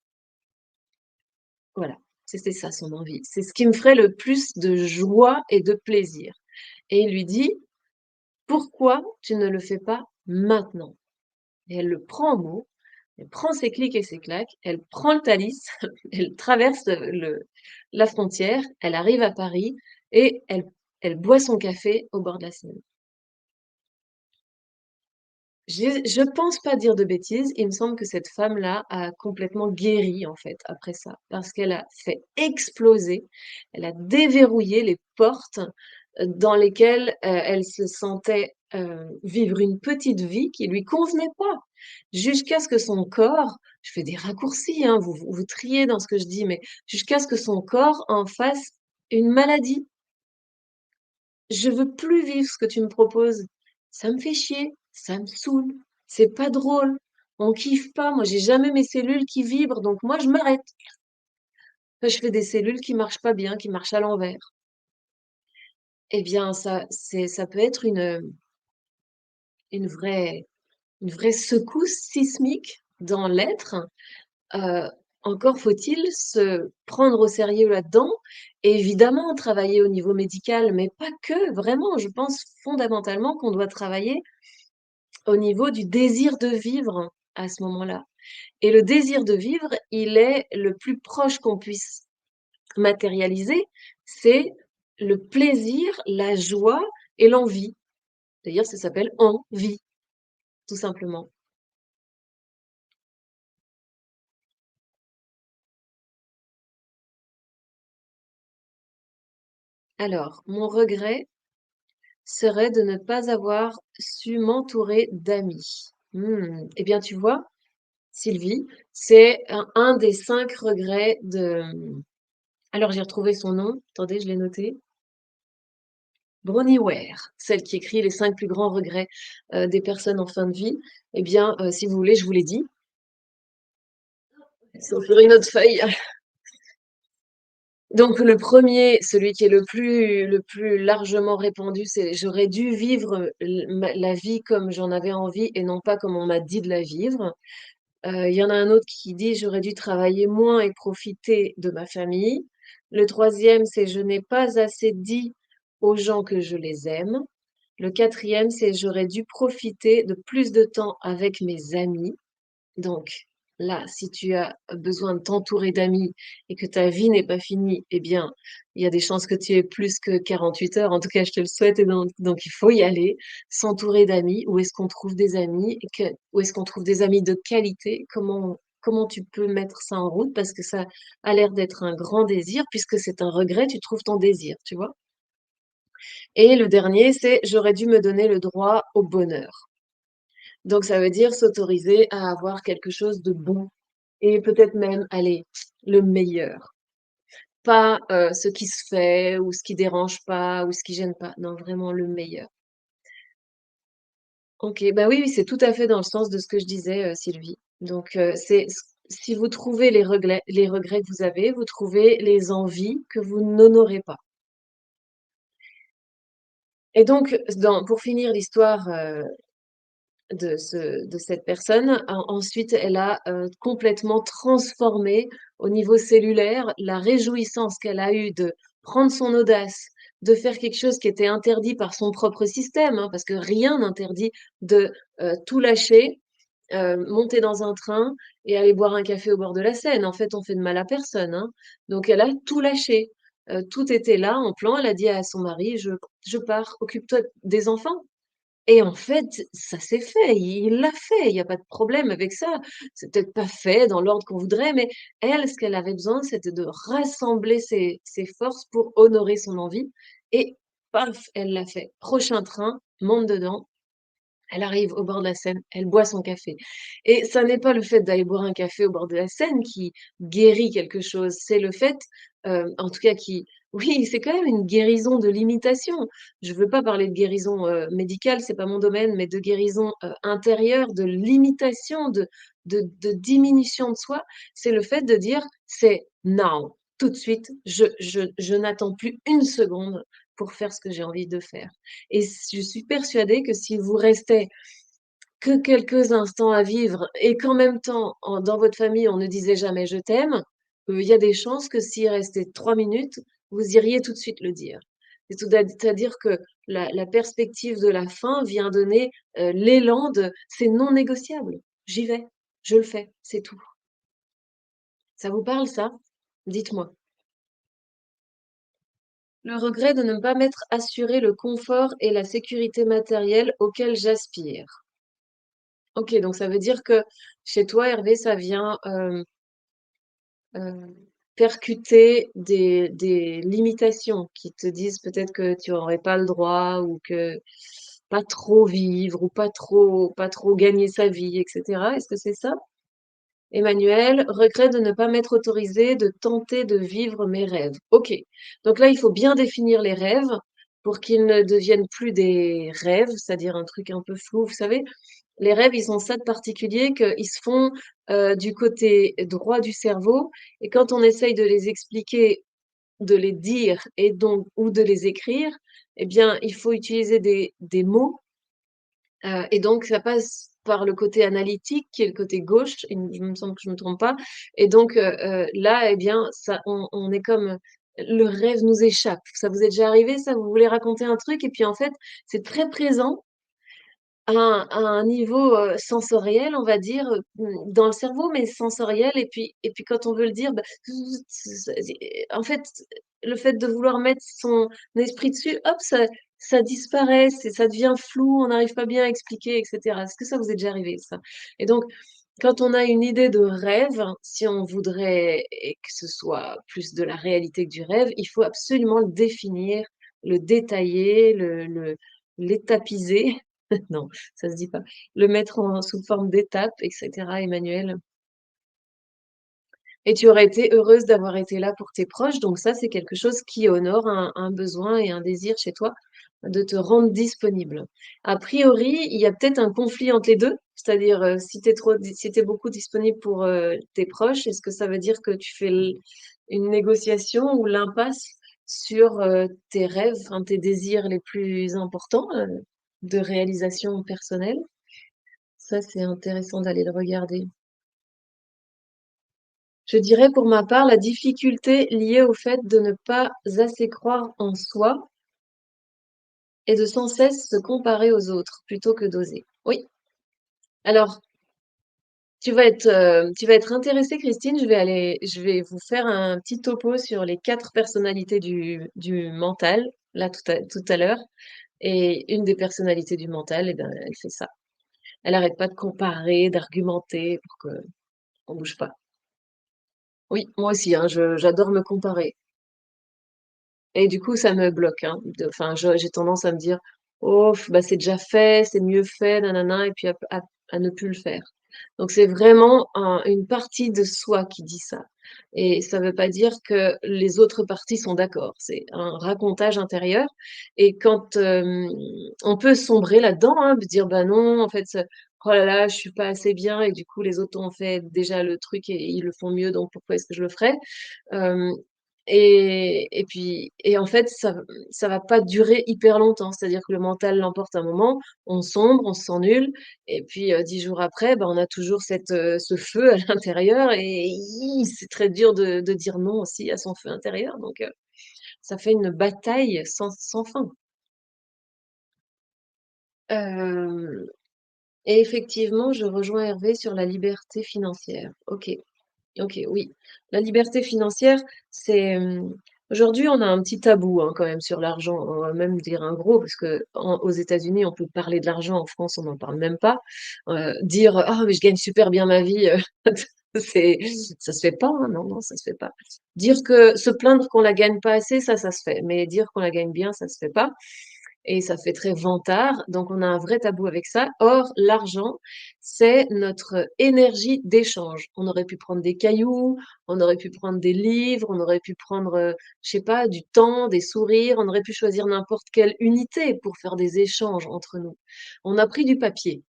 Voilà, c'était ça son envie. C'est ce qui me ferait le plus de joie et de plaisir. Et il lui dit: «Pourquoi tu ne le fais pas maintenant?» Et elle le prend au mot, elle prend ses clics et ses claques, elle prend le Thalys, elle traverse la frontière, elle arrive à Paris et elle boit son café au bord de la Seine. Je pense pas dire de bêtises, il me semble que cette femme-là a complètement guéri, en fait, après ça. Parce qu'elle a fait exploser, elle a déverrouillé les portes, dans lesquelles, elle se sentait, vivre une petite vie qui lui convenait pas. Jusqu'à ce que son corps, je fais des raccourcis, hein, vous triez dans ce que je dis, mais jusqu'à ce que son corps en fasse une maladie. Je veux plus vivre ce que tu me proposes. Ça me fait chier, ça me saoule, c'est pas drôle, on kiffe pas. Moi, j'ai jamais mes cellules qui vibrent, donc moi, je m'arrête. Enfin, je fais des cellules qui marchent pas bien, qui marchent à l'envers. Eh bien, ça peut être une vraie, une vraie secousse sismique dans l'être. Heu, Encore faut-il se prendre au sérieux là-dedans et évidemment travailler au niveau médical, mais pas que. Vraiment, je pense fondamentalement qu'on doit travailler au niveau du désir de vivre à ce moment-là. Et le désir de vivre, il est le plus proche qu'on puisse matérialiser, c'est le plaisir, la joie et l'envie. D'ailleurs, ça s'appelle envie, tout simplement. Alors, mon regret serait de ne pas avoir su m'entourer d'amis. Eh bien, tu vois, Sylvie, c'est un des 5 regrets de, alors j'ai retrouvé son nom, attendez, je l'ai noté. Bronnie Ware, celle qui écrit les 5 plus grands regrets, des personnes en fin de vie. Eh bien, si vous voulez, je vous l'ai dit. C'est sur une autre feuille. Donc le premier, celui qui est le plus largement répandu, c'est: «J'aurais dû vivre la vie comme j'en avais envie et non pas comme on m'a dit de la vivre». Il y en a un autre qui dit: «J'aurais dû travailler moins et profiter de ma famille». Le troisième, c'est: «Je n'ai pas assez dit aux gens que je les aime». Le quatrième, c'est: «J'aurais dû profiter de plus de temps avec mes amis». Donc là, si tu as besoin de t'entourer d'amis et que ta vie n'est pas finie, eh bien, il y a des chances que tu aies plus que 48 heures. En tout cas, je te le souhaite et donc il faut y aller, s'entourer d'amis. Où est-ce qu'on trouve des amis? Où est-ce qu'on trouve des amis de qualité? Comment tu peux mettre ça en route? Parce que ça a l'air d'être un grand désir, puisque c'est un regret, tu trouves ton désir, tu vois? Et le dernier, c'est: «J'aurais dû me donner le droit au bonheur». Donc ça veut dire s'autoriser à avoir quelque chose de bon et peut-être même, allez, le meilleur. Pas, ce qui se fait ou ce qui dérange pas ou ce qui gêne pas. Non, vraiment le meilleur. OK, bah, oui, oui, c'est tout à fait dans le sens de ce que je disais, Sylvie. Donc c'est si vous trouvez les regrets que vous avez, vous trouvez les envies que vous n'honorez pas. Et donc pour finir l'histoire, de cette personne. Ensuite, elle a, complètement transformé au niveau cellulaire la réjouissance qu'elle a eue de prendre son audace, de faire quelque chose qui était interdit par son propre système, hein, parce que rien n'interdit de, tout lâcher, monter dans un train et aller boire un café au bord de la Seine. En fait, on fait de mal à personne, hein. Donc elle a tout lâché. Tout était là en plan. Elle a dit à son mari: «Je pars, occupe-toi des enfants». Et en fait, ça s'est fait, il l'a fait, il y a pas de problème avec ça. C'est peut-être pas fait dans l'ordre qu'on voudrait, mais elle, ce qu'elle avait besoin, c'était de rassembler ses forces pour honorer son envie et paf, elle l'a fait. Prochain train, monte dedans, elle arrive au bord de la Seine, elle boit son café et ça n'est pas le fait d'aller boire un café au bord de la Seine qui guérit quelque chose, c'est le fait, en tout cas qui Oui, c'est quand même une guérison de l'imitation. Je veux pas parler de guérison, médicale, c'est pas mon domaine, mais de guérison, intérieure, de limitation, de diminution de soi. C'est le fait de dire: «C'est now, tout de suite, je n'attends plus une seconde pour faire ce que j'ai envie de faire» et je suis persuadée que si vous restez que quelques instants à vivre et qu'en même temps, dans votre famille, on ne disait jamais «je t'aime», il y a des chances que s'il restait 3 minutes, vous iriez tout de suite le dire. C'est-à-dire que la perspective de la fin vient donner, l'élan de: «C'est non négociable, j'y vais, je le fais, c'est tout». Ça vous parle ça? Dites-moi. Le regret de ne pas m'être assuré le confort et la sécurité matérielle auxquels j'aspire. OK, donc ça veut dire que chez toi, Hervé, ça vient, percuter des limitations qui te disent peut-être que tu aurais pas le droit ou que pas trop vivre ou pas trop gagner sa vie et cetera. Est-ce que c'est ça? Emmanuel, regret de ne pas m'être autorisé de tenter de vivre mes rêves. OK. Donc là, il faut bien définir les rêves pour qu'ils ne deviennent plus des rêves, c'est-à-dire un truc un peu flou. Vous savez, les rêves, ils ont ça de particulier qu'ils se font du côté droit du cerveau et quand on essaye de les expliquer, de les dire et donc ou de les écrire, eh bien, il faut utiliser des mots. Et donc ça passe par le côté analytique qui est le côté gauche, il me semble que je me trompe pas et donc là, eh bien, ça on est comme, le rêve nous échappe. Ça vous est déjà arrivé ça? Vous voulez raconter un truc et puis en fait, c'est très présent à un niveau, sensoriel, on va dire, dans le cerveau, mais sensoriel et puis quand on veut le dire, bah, en fait, le fait de vouloir mettre son esprit dessus, hop, ça disparaît, ça devient flou, on n'arrive pas bien à expliquer et cetera. Est-ce que ça vous est déjà arrivé ça? Et donc, quand on a une idée de rêve, si on voudrait et que ce soit plus de la réalité que du rêve, il faut absolument le définir, le détailler, l'étapiser. Non, ça se dit pas. Le mettre en sous forme d'étapes et cetera, Emmanuel. Et tu aurais été heureuse d'avoir été là pour tes proches, donc ça, c'est quelque chose qui honore un besoin et un désir chez toi, de te rendre disponible. A priori, il y a peut-être un conflit entre les 2, c'est-à-dire, si tu es beaucoup disponible pour, tes proches, est-ce que ça veut dire que tu fais une négociation ou l'impasse sur, tes rêves, enfin tes désirs les plus importants, de réalisation personnelle? Ça, c'est intéressant d'aller le regarder. Je dirais pour ma part la difficulté liée au fait de ne pas assez croire en soi et de sans cesse se comparer aux autres plutôt que d'oser. Oui. Alors, tu vas être intéressée, Christine. Je vais vous faire un petit topo sur les 4 personnalités du mental, là, tout à l'heure. Et une des personnalités du mental, eh ben, elle fait ça. Elle arrête pas de comparer, d'argumenter pour qu'on bouge pas. Oui, moi aussi, hein, j'adore me comparer. Et du coup, ça me bloque, hein, enfin, j'ai tendance à me dire: «Oh, bah, c'est déjà fait, c'est mieux fait, nanana» et puis à ne plus le faire. Donc c'est vraiment une partie de soi qui dit ça et ça veut pas dire que les autres parties sont d'accord. C'est un racontage intérieur et quand, on peut sombrer là-dedans, hein, de dire: «Bah, non, en fait, oh là là, je suis pas assez bien et du coup, les autres ont fait déjà le truc et ils le font mieux, donc pourquoi est-ce que je le ferais?» Hem et puis et en fait, ça va pas durer hyper longtemps. C'est-à-dire que le mental l'emporte un moment, on sombre, on se sent nul et puis, 10 jours après, bah, on a toujours ce feu à l'intérieur et c'est très dur de dire non aussi à son feu intérieur donc ça fait une bataille sans fin. Hem et effectivement, je rejoins Hervé sur la liberté financière. OK. OK, oui. La liberté financière, c'est, aujourd'hui, on a un petit tabou, hein, quand même sur l'argent. On va même dire un gros parce aux États-Unis, on peut parler de l'argent. En France, on n'en parle même pas. Dire: «Ah mais je gagne super bien ma vie», c'est ça se fait pas, hein. Non, non, ça se fait pas. Dire que se plaindre qu'on la gagne pas assez, ça se fait. Mais dire qu'on la gagne bien, ça se fait pas. et ça fait très vantard, donc on a un vrai tabou avec ça. Or, l'argent, c'est notre énergie d'échange. On aurait pu prendre des cailloux, on aurait pu prendre des livres, on aurait pu prendre, je sais pas, du temps, des sourires, on aurait pu choisir n'importe quelle unité pour faire des échanges entre nous. On a pris du papier.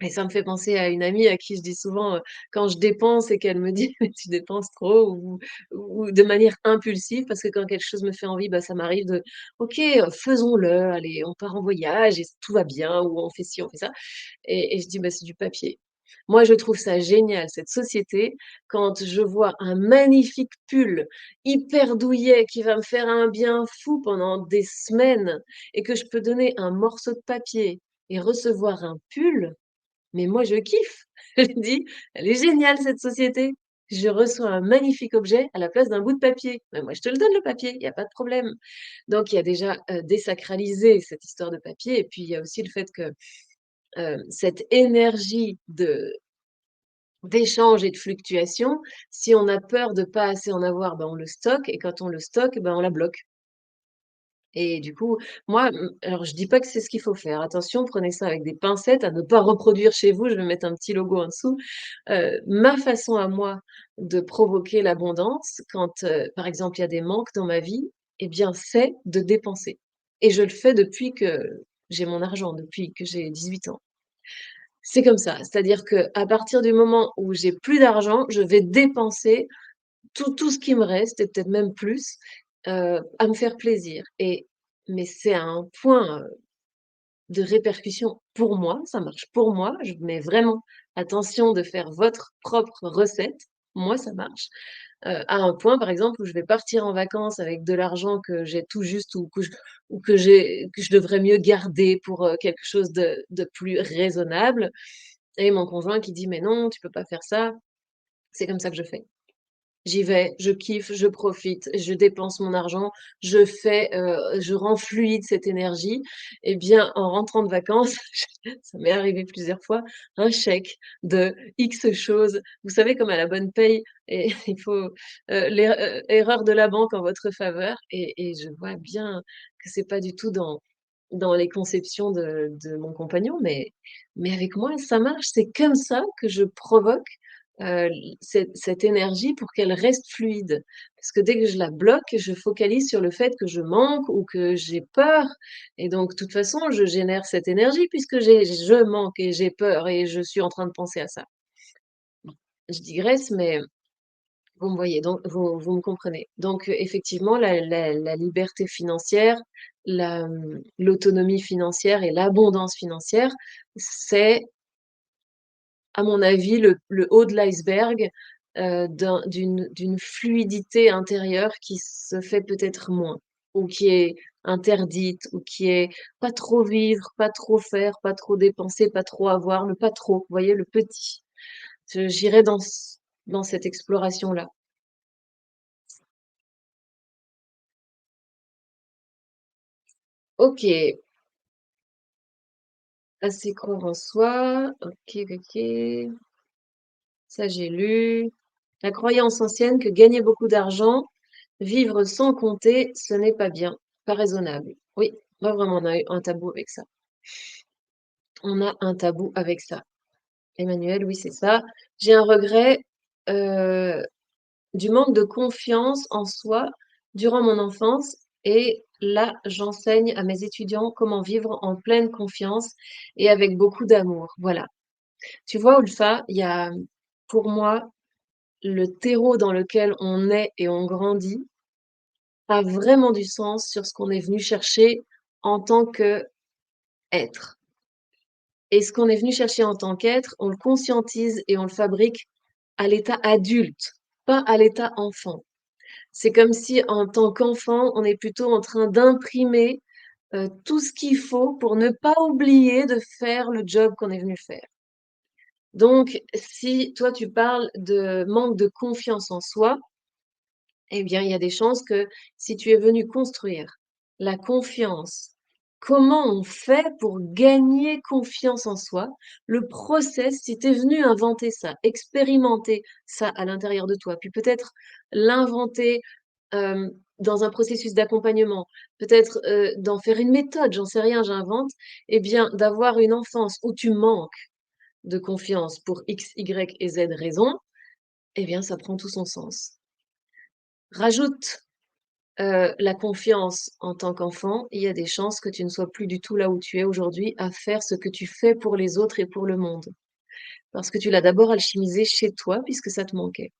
Et ça me fait penser à une amie à qui je dis souvent, quand je dépense et qu'elle me dit: «Mais tu dépenses trop» ou de manière impulsive parce que quand quelque chose me fait envie, bah, ça m'arrive de: «OK, faisons-le, allez, on part en voyage et tout va bien» ou «On fait ci, on fait ça» et je dis: «Bah, c'est du papier». Moi, je trouve ça génial, cette société, quand je vois un magnifique pull hyper douillet qui va me faire un bien fou pendant des semaines et que je peux donner un morceau de papier et recevoir un pull, mais moi, je kiffe. Je dis: «Elle est géniale cette société. Je reçois un magnifique objet à la place d'un bout de papier. Mais moi, je te le donne le papier, il y a pas de problème». Donc il y a déjà, désacralisé cette histoire de papier et puis il y a aussi le fait que, cette énergie d'échange et de fluctuation, si on a peur de pas assez en avoir, ben, on le stocke et quand on le stocke, ben, on la bloque. Et du coup, moi, alors je dis pas que c'est ce qu'il faut faire. Attention, prenez ça avec des pincettes, à ne pas reproduire chez vous. Je vais mettre un petit logo en dessous. Ma façon à moi de provoquer l'abondance quand, par exemple, il y a des manques dans ma vie, eh bien, c'est de dépenser. Et je le fais depuis que j'ai mon argent, depuis que j'ai 18 ans. C'est comme ça, c'est-à-dire qu'à partir du moment où j'ai plus d'argent, je vais dépenser tout ce qui me reste et peut-être même plus, à me faire plaisir mais c'est à un point, de répercussion pour moi, ça marche pour moi, je mets vraiment attention de faire votre propre recette. Moi, ça marche, à un point, par exemple, où je vais partir en vacances avec de l'argent que j'ai tout juste ou que je devrais mieux garder pour, quelque chose de plus raisonnable et mon conjoint qui dit: «Mais non, tu peux pas faire ça». C'est comme ça que je fais. J'y vais, je kiffe, je profite, je dépense mon argent, je rends fluide cette énergie. Eh bien, en rentrant de vacances, ça m'est arrivé plusieurs fois, un chèque de X choses. Vous savez, comme à la bonne paye et il faut, erreur de la banque en votre faveur et je vois bien que c'est pas du tout dans les conceptions de mon compagnon, mais avec moi, ça marche. C'est comme ça que je provoque cette énergie pour qu'elle reste fluide. Parce que dès que je la bloque, je focalise sur le fait que je manque ou que j'ai peur et donc de toute façon, je génère cette énergie puisque je manque et j'ai peur et je suis en train de penser à ça. Bon, je digresse, mais vous me voyez, donc vous me comprenez. Donc effectivement, la liberté financière, l'autonomie financière et l'abondance financière, c'est à mon avis, le haut de l'iceberg, d'une fluidité intérieure qui se fait peut-être moins ou qui est interdite ou qui est pas trop vivre, pas trop faire, pas trop dépenser, pas trop avoir, le pas trop, vous voyez, le petit. Je j'irai dans cette exploration-là. OK, assez croire en soi, OK, OK, ça j'ai lu. La croyance ancienne que gagner beaucoup d'argent, vivre sans compter, ce n'est pas bien, pas raisonnable. Oui, moi vraiment, on a eu un tabou avec ça. On a un tabou avec ça. Emmanuel, oui, c'est ça. J'ai un regret, heu, du manque de confiance en soi durant mon enfance et là, j'enseigne à mes étudiants comment vivre en pleine confiance et avec beaucoup d'amour. Voilà. Tu vois, Ulfa, il y a, pour moi, le terreau dans lequel on est et on grandit a vraiment du sens sur ce qu'on est venu chercher en tant qu'être. Et ce qu'on est venu chercher en tant qu'être, on le conscientise et on le fabrique à l'état adulte, pas à l'état enfant. C'est comme si en tant qu'enfant, on est plutôt en train d'imprimer, tout ce qu'il faut pour ne pas oublier de faire le job qu'on est venu faire. Donc si toi tu parles de manque de confiance en soi, eh bien, il y a des chances que si tu es venu construire la confiance, comment on fait pour gagner confiance en soi? Le process, si tu es venu inventer ça, expérimenter ça à l'intérieur de toi, puis peut-être l'inventer, dans un processus d'accompagnement, peut-être, d'en faire une méthode, j'en sais rien, j'invente, eh bien, d'avoir une enfance où tu manques de confiance pour X, Y et Z raisons, eh bien, ça prend tout son sens. Rajoute, la confiance en tant qu'enfant, il y a des chances que tu ne sois plus du tout là où tu es aujourd'hui à faire ce que tu fais pour les autres et pour le monde. Parce que tu l'as d'abord alchimisé chez toi puisque ça te manquait.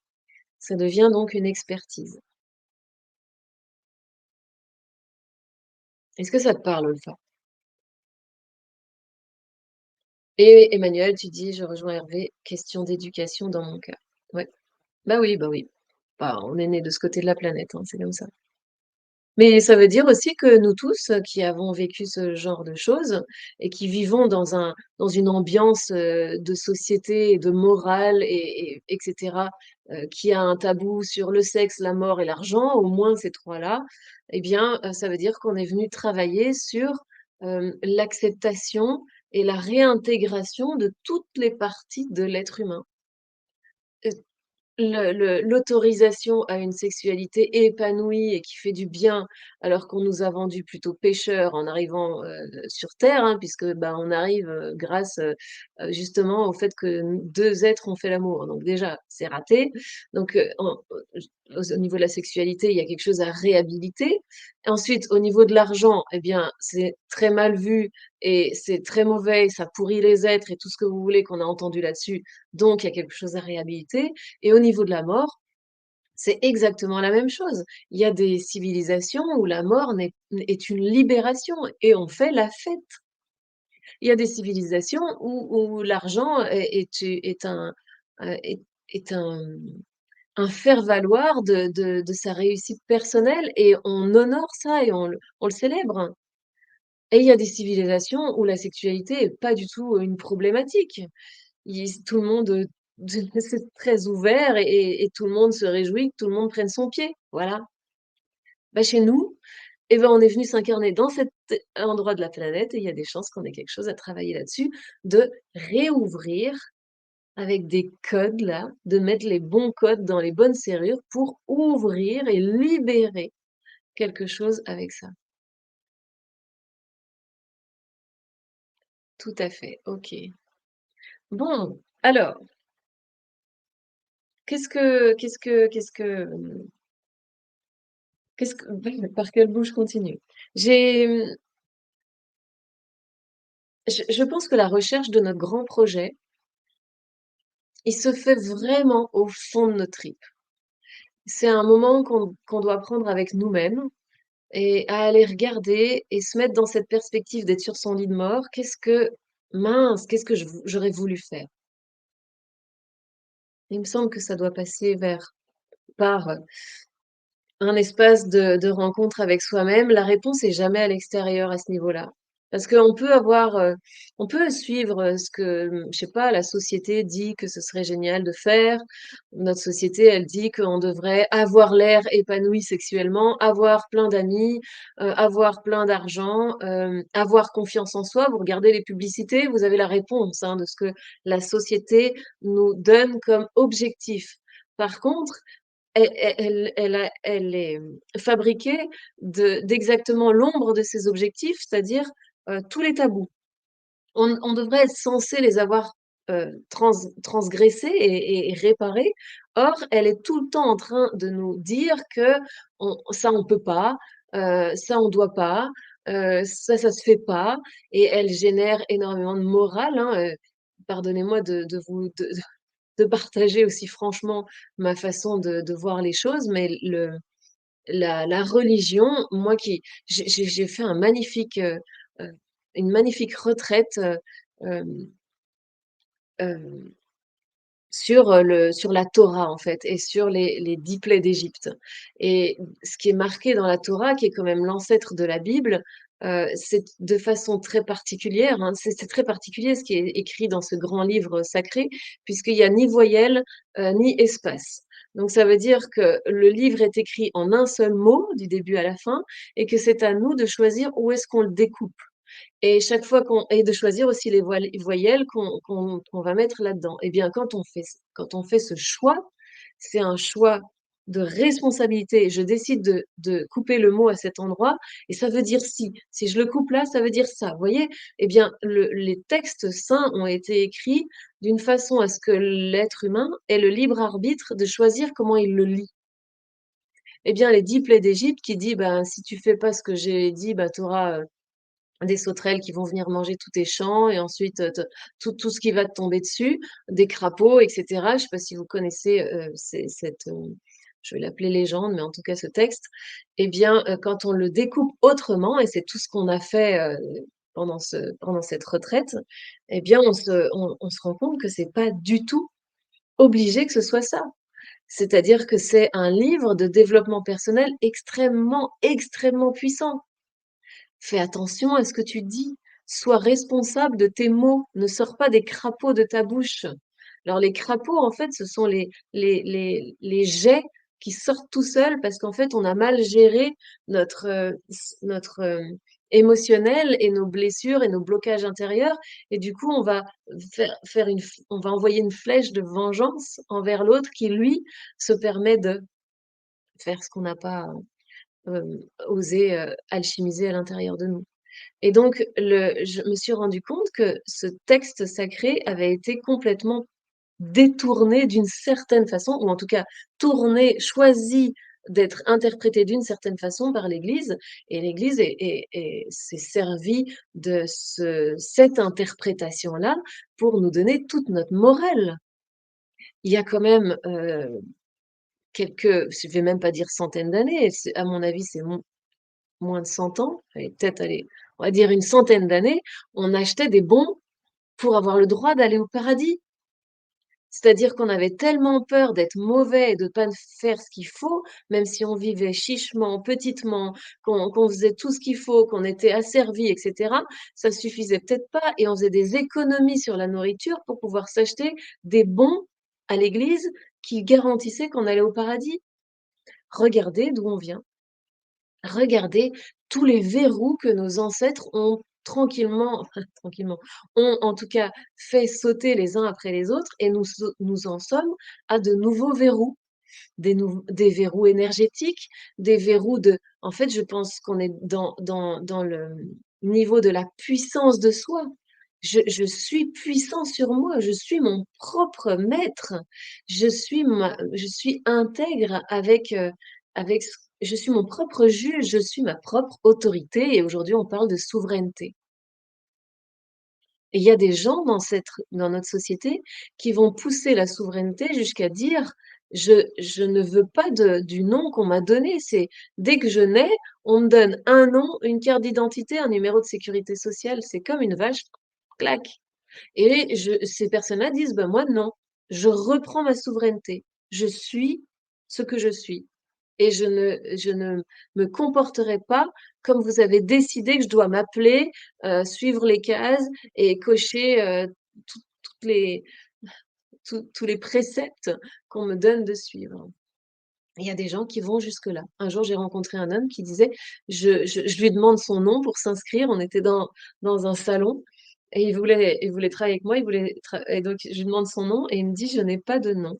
Ça devient donc une expertise. Est-ce que ça te parle, ça? Et Emmanuel, tu dis: «Je rejoins Hervé, question d'éducation dans mon cas». Ouais. Bah oui, bah oui. Bah, on est né de ce côté de la planète, hein, c'est comme ça. Mais ça veut dire aussi que nous tous, qui avons vécu ce genre de choses et qui vivons dans une ambiance, de société et de morale et cetera, qui a un tabou sur le sexe, la mort et l'argent, au moins ces 3 là, eh bien, ça veut dire qu'on est venu travailler sur, l'acceptation et la réintégration de toutes les parties de l'être humain. L'autorisation à une sexualité épanouie et qui fait du bien, alors qu'on nous a vendus plutôt pécheurs en arrivant, sur terre, hein, puisque, bah, on arrive, grâce, justement au fait que n 2 êtres ont fait l'amour. Donc déjà, c'est raté. Donc, au niveau de la sexualité, il y a quelque chose à réhabiliter. Ensuite, au niveau de l'argent, eh bien, c'est très mal vu et c'est très mauvais, ça pourrit les êtres et tout ce que vous voulez qu'on a entendu là-dessus. Donc il y a quelque chose à réhabiliter. Et au niveau de la mort, c'est exactement la même chose. Il y a des civilisations où la mort est une libération et on fait la fête. Il y a des civilisations où l'argent est est un faire-valoir de sa réussite personnelle et on honore ça et on le célèbre. Et il y a des civilisations où la sexualité est pas du tout une problématique. Tout le monde, c'est très ouvert et tout le monde se réjouit que tout le monde prenne son pied, voilà. Bah, chez nous, eh ben, on est venu s'incarner dans cet endroit de la planète et il y a des chances qu'on ait quelque chose à travailler là-dessus, de réouvrir avec des codes là, de mettre les bons codes dans les bonnes serrures pour ouvrir et libérer quelque chose avec ça. Tout à fait, OK. Bon, alors, qu'est-ce que par quel bout je continue? J'ai, je pense que la recherche de notre grand projet, il se fait vraiment au fond de nos tripes. C'est un moment qu'on doit prendre avec nous-mêmes et à aller regarder et se mettre dans cette perspective d'être sur son lit de mort. Qu'est-ce que j'aurais voulu faire? Il me semble que ça doit passer par un espace de rencontre avec soi-même, la réponse est jamais à l'extérieur à ce niveau-là. Parce qu'on peut avoir, on peut suivre, ce que, je sais pas, la société dit que ce serait génial de faire. Notre société, elle dit qu'on devrait avoir l'air épanoui sexuellement, avoir plein d'amis, avoir plein d'argent, avoir confiance en soi. Vous regardez les publicités, vous avez la réponse, hein, de ce que la société nous donne comme objectif. Par contre, elle est, fabriquée d'exactement l'ombre de ses objectifs, c'est-à-dire, tous les tabous. On devrait être censé les avoir, transgressés et réparés. Or, elle est tout le temps en train de nous dire que on peut pas, ça on doit pas, ça se fait pas et elle génère énormément de morale, hein, pardonnez-moi de vous de partager aussi franchement ma façon de voir les choses, mais la religion, moi qui j'ai fait heu, une magnifique retraite, hem, hem, sur la Torah, en fait et sur les 10 plaies d'Égypte et ce qui est marqué dans la Torah, qui est quand même l'ancêtre de la Bible, c'est de façon très particulière, hein, c'est très particulier ce qui est écrit dans ce grand livre sacré, puisqu'il y a ni voyelle, ni espace. Donc ça veut dire que le livre est écrit en un seul mot, du début à la fin et que c'est à nous de choisir où est-ce qu'on le découpe. Et chaque fois qu'on et de choisir aussi les voyelles qu'on va mettre là-dedans. Et bien, quand on fait ce choix, c'est un choix de responsabilité. Je décide de couper le mot à cet endroit et ça veut dire ci. Si je le coupe là, ça veut dire ça. Vous voyez? Eh bien, les textes saints ont été écrits d'une façon à ce que l'être humain ait le libre arbitre de choisir comment il le lit. Eh bien, les 10 plaies d'Égypte qui dit: «Ben, si tu fais pas ce que j'ai dit, bah, tu auras, des sauterelles qui vont venir manger tous tes champs et ensuite, te tout ce qui va te tomber dessus, des crapauds et cetera». Je ne sais pas si vous connaissez, je vais l'appeler légende, mais en tout cas ce texte. Eh bien, quand on le découpe autrement et c'est tout ce qu'on a fait, pendant cette retraite, eh bien on se rend compte que c'est pas du tout obligé que ce soit ça. C'est-à-dire que c'est un livre de développement personnel extrêmement, extrêmement puissant. Fais attention à ce que tu dis. Sois responsable de tes mots. Ne sors pas des crapauds de ta bouche. Alors les crapauds, en fait, ce sont les jets qui sortent tout seuls parce qu'en fait, on a mal géré notre émotionnel et nos blessures et nos blocages intérieurs. Et du coup, on va on va envoyer une flèche de vengeance envers l'autre qui, lui, se permet de faire ce qu'on n'a pas osé alchimiser à l'intérieur de nous. Et donc, je me suis rendu compte que ce texte sacré avait été complètement détourné d'une certaine façon, ou en tout cas tourné, choisi d'être interprété d'une certaine façon par l'Église. Et l'Église s'est servie de cette interprétation-là pour nous donner toute notre morale. Il y a quand même je vais même pas dire centaines d'années, à mon avis, c'est moins de 100 ans, allez, peut-être, allez, on va dire une centaine d'années, on achetait des bons pour avoir le droit d'aller au paradis. C'est-à-dire qu'on avait tellement peur d'être mauvais et de pas faire ce qu'il faut, même si on vivait chichement, petitement, qu'on faisait tout ce qu'il faut, qu'on était asservi, et cetera, ça suffisait peut-être pas et on faisait des économies sur la nourriture pour pouvoir s'acheter des bons à l'église qui garantissaient qu'on allait au paradis. Regardez d'où on vient. Regardez tous les verrous que nos ancêtres ont tranquillement, enfin tranquillement, ont en tout cas fait sauter les uns après les autres et nous en sommes à de nouveaux verrous, des verrous énergétiques, des verrous de en fait, je pense qu'on est dans le niveau de la puissance de soi. Je suis puissant sur moi, je suis mon propre maître. Je suis intègre avec ce je suis mon propre juge, je suis ma propre autorité et aujourd'hui on parle de souveraineté. Et il y a des gens dans notre société qui vont pousser la souveraineté jusqu'à dire: «Je ne veux pas du nom qu'on m'a donné». C'est dès que je nais, on me donne un nom, une carte d'identité, un numéro de sécurité sociale. C'est comme une vache, clac. Et ces personnes-là disent: «Ben, moi non, je reprends ma souveraineté. Je suis ce que je suis et je ne me comporterai pas comme vous avez décidé que je dois m'appeler, suivre les cases et cocher, toutes les tous les préceptes qu'on me donne de suivre». Il y a des gens qui vont jusque-là. Un jour, j'ai rencontré un homme qui disait je lui demande son nom pour s'inscrire. On était dans un salon et il voulait travailler avec moi, il voulait tra et donc je lui demande son nom et il me dit: «Je n'ai pas de nom».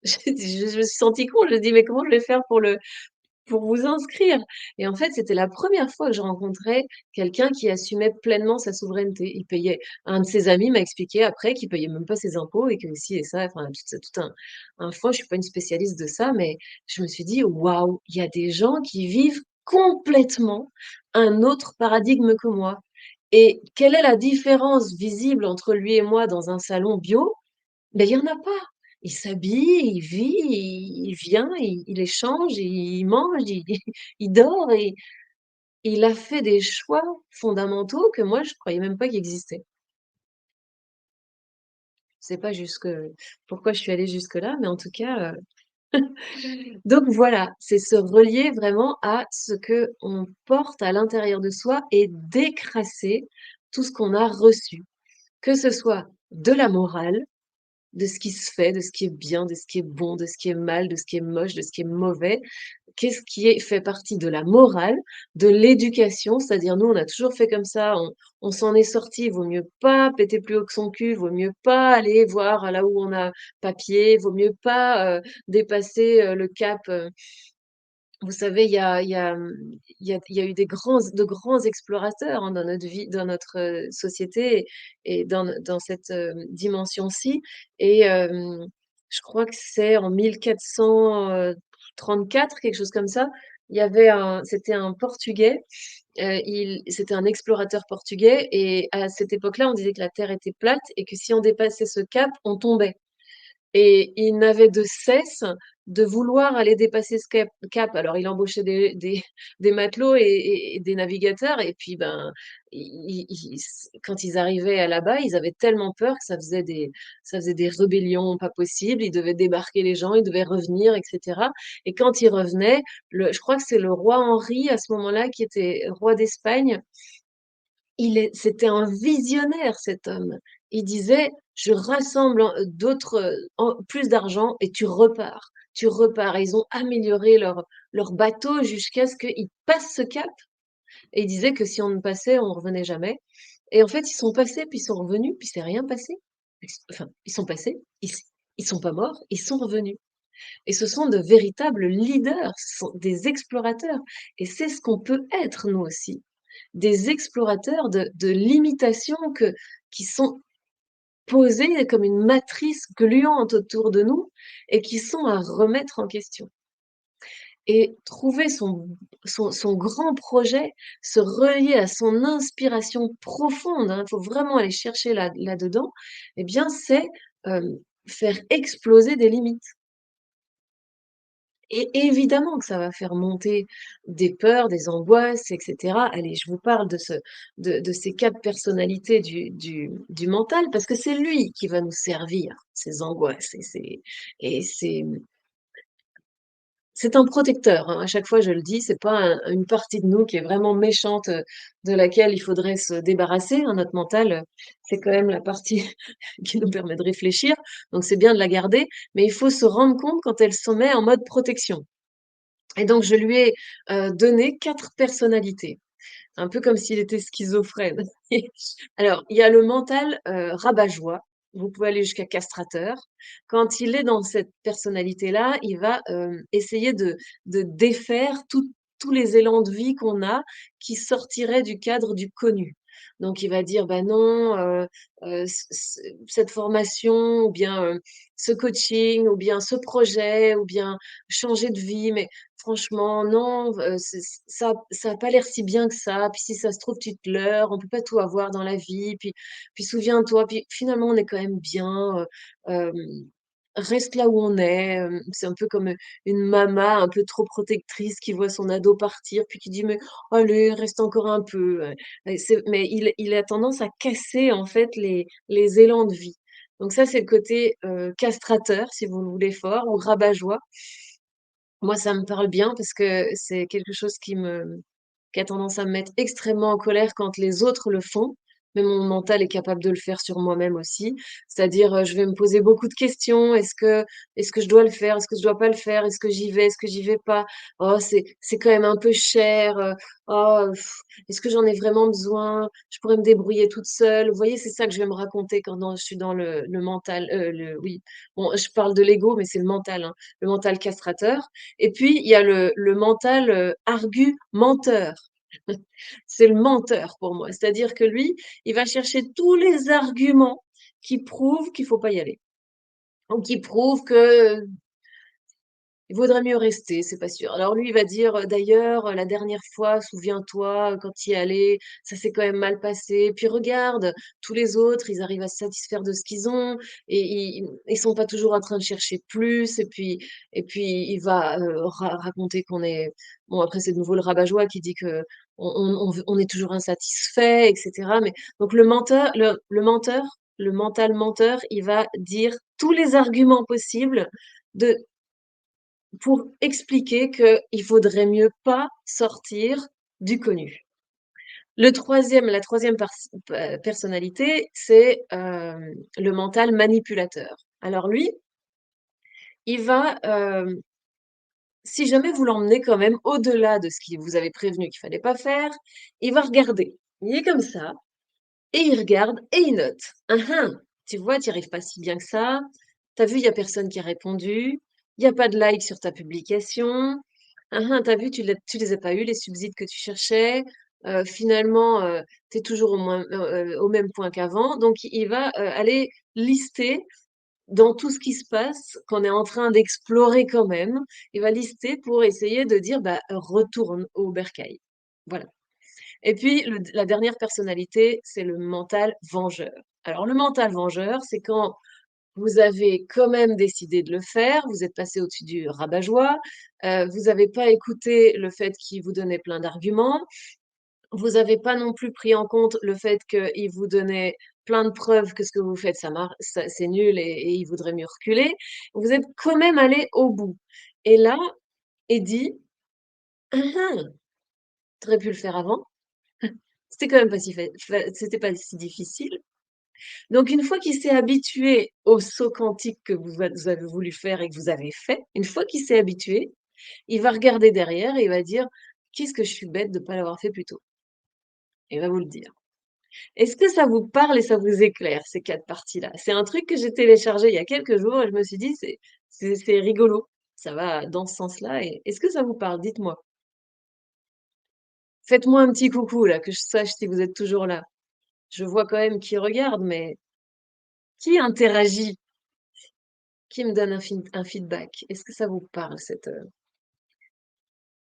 Je me suis sentie con, je lui ai dit: «Mais comment je vais faire pour vous inscrire?» Et en fait, c'était la première fois que je rencontrais quelqu'un qui assumait pleinement sa souveraineté. Il payait un de ses amis m'a expliqué après qu'il payait même pas ses impôts et que ci et ça, enfin tout un fond. Je suis pas une spécialiste de ça, mais je me suis dit: «Waouh, il y a des gens qui vivent complètement un autre paradigme que moi». Et quelle est la différence visible entre lui et moi dans un salon bio? Ben il y en a pas. Il s'habille, il vit, il vient, il échange, il mange, il dort et il a fait des choix fondamentaux que moi je croyais même pas qu'ils existaient. Je sais pas jusque pourquoi je suis allée jusque-là, mais en tout cas, donc voilà, c'est se relier vraiment à ce qu'on porte à l'intérieur de soi et décrasser tout ce qu'on a reçu. Que ce soit de la morale, de ce qui se fait, de ce qui est bien, de ce qui est bon, de ce qui est mal, de ce qui est moche, de ce qui est mauvais. Qu'est-ce qui est fait partie de la morale, de l'éducation, c'est-à-dire nous, on a toujours fait comme ça, on s'en est sorti. Il vaut mieux pas péter plus haut que son cul, vaut mieux pas aller voir là où on a papier, vaut mieux pas, dépasser, le cap, vous savez, il y a eu de grands explorateurs, hein, dans notre vie, dans notre, société et dans cette, dimension-ci et je crois que c'est en 1434, quelque chose comme ça. Il y avait c'était un Portugais, c'était un explorateur portugais et à cette époque-là, on disait que la terre était plate et que si on dépassait ce cap, on tombait. Et il n'avait de cesse de vouloir aller dépasser ce cap. Alors il embauchait des matelots et des navigateurs et puis, ben, quand ils arrivaient à là-bas, ils avaient tellement peur que ça faisait des rébellions pas possibles. Ils devaient débarquer les gens, ils devaient revenir et cetera et quand ils revenaient, je crois que c'est le roi Henri à ce moment-là qui était roi d'Espagne. C'était un visionnaire cet homme. Il disait: «Je rassemble d'autres, plus d'argent et tu repars, tu repars» et ils ont amélioré leur bateau jusqu'à ce qu'ils passent ce cap et il disait que si on ne passait, on revenait jamais et en fait, ils sont passés, puis ils sont revenus, puis c'est rien passé. Enfin, ils sont passés, ils sont pas morts, ils sont revenus et ce sont de véritables leaders, ce sont des explorateurs et c'est ce qu'on peut être nous aussi. Des explorateurs de l'imitation qui sont posés comme une matrice gluante autour de nous et qui sont à remettre en question. Et trouver son grand projet, se relier à son inspiration profonde, hein, il faut vraiment aller chercher là-dedans, eh bien c'est, faire exploser des limites. Et évidemment que ça va faire monter des peurs, des angoisses et cetera. Allez, je vous parle de ces 4 personnalités du mental parce que c'est lui qui va nous servir, ces angoisses c'est un protecteur, hein, à chaque fois je le dis, c'est pas une partie de nous qui est vraiment méchante, de laquelle il faudrait se débarrasser, hein. Notre mental, c'est quand même la partie qui nous permet de réfléchir, donc c'est bien de la garder, mais il faut se rendre compte quand elle se met en mode protection. Et donc je lui ai, donné 4 personnalités, un peu comme s'il était schizophrène. Alors, il y a le mental, rabat-joie, vous pouvez aller jusqu'à castrateur. Quand il est dans cette personnalité-là, il va, essayer de défaire tous les élans de vie qu'on a, qui sortiraient du cadre du connu. Donc il va dire: «Bah non, cette formation ou bien, ce coaching ou bien ce projet ou bien changer de vie, mais franchement, non, ça a pas l'air si bien que ça. Puis si ça se trouve, tu te leurres, on peut pas tout avoir dans la vie. Puis souviens-toi, puis finalement, on est quand même bien, reste là où on est». C'est un peu comme, une maman un peu trop protectrice qui voit son ado partir, puis qui dit: «Mais allez, reste encore un peu», mais il a tendance à casser, en fait, les élans de vie. Donc ça, c'est le côté, castrateur, si vous le voulez fort, ou rabat-joie. Moi, ça me parle bien parce que c'est quelque chose qui a tendance à me mettre extrêmement en colère quand les autres le font, mais mon mental est capable de le faire sur moi-même aussi. C'est-à-dire, je vais me poser beaucoup de questions. Est-ce que je dois le faire? Est-ce que je dois pas le faire? Est-ce que j'y vais? Est-ce que j'y vais pas? Oh, c'est quand même un peu cher, oh, est-ce que j'en ai vraiment besoin? Je pourrais me débrouiller toute seule. Vous voyez, c'est ça que je vais me raconter quand je suis dans le mental, oui, bon, je parle de l'ego, mais c'est le mental, hein, le mental castrateur et puis il y a le mental, argumenteur. C'est le menteur pour moi. C'est-à-dire que lui, il va chercher tous les arguments qui prouvent qu'il faut pas y aller ou qui prouvent que il vaudrait mieux rester, c'est pas sûr. Alors lui, il va dire, «D'ailleurs, la dernière fois, souviens-toi, quand tu y es allé, ça s'est quand même mal passé. Puis regarde, tous les autres, ils arrivent à se satisfaire de ce qu'ils ont et ils sont pas toujours en train de chercher plus» et puis il va, raconter qu'on est bon après c'est de nouveau le rabat-joie qui dit qu'on on est toujours insatisfait et cetera. Mais donc le mental menteur, il va dire tous les arguments possibles de pour expliquer qu'il vaudrait mieux pas sortir du connu. La troisième personnalité, c'est, le mental manipulateur. Alors lui, il va, si jamais vous l'emmenez quand même au-delà de ce qu'il vous avait prévenu qu'il fallait pas faire, il va regarder. Il est comme ça et il regarde et il note. Hein, hein, tu vois, tu y arrives pas si bien que ça. Tu as vu, il y a personne qui a répondu. Il y a pas de like sur ta publication. Hein, hein, tu vu, tu les as pas eu les subsides que tu cherchais. Finalement, tu es toujours au même point qu'avant. Donc il va, aller lister dans tout ce qui se passe, qu'on est en train d'explorer quand même, il va lister pour essayer de dire: «Bah, retourne au bercail». Voilà. Et puis la dernière personnalité, c'est le mental vengeur. Alors le mental vengeur, c'est quand vous avez quand même décidé de le faire, vous êtes passé au-dessus du rabat-joie, vous avez pas écouté le fait qu'il vous donnait plein d'arguments, vous avez pas non plus pris en compte le fait qu'il vous donnait plein de preuves que ce que vous faites, ça c'est nul et il vaudrait mieux reculer. Vous êtes quand même allé au bout. Et là, il dit: «Hein, hein, tu aurais pu le faire avant, c'était quand même pas si c'était pas si difficile». Donc une fois qu'il s'est habitué au saut quantique que vous avez voulu faire et que vous avez fait, une fois qu'il s'est habitué, il va regarder derrière et il va dire: «Qu'est-ce que je suis bête de pas l'avoir fait plus tôt». Il va vous le dire. Est-ce que ça vous parle et ça vous éclaire, ces 4 parties-là? C'est un truc que j'ai téléchargé il y a quelques jours et je me suis dit: «C'est rigolo, ça va dans ce sens-là» et est-ce que ça vous parle? Dites-moi. Faites-moi un petit coucou là, que je sache si vous êtes toujours là. Je vois quand même qui regarde, mais qui interagit? Qui me donne un feedback? Est-ce que ça vous parle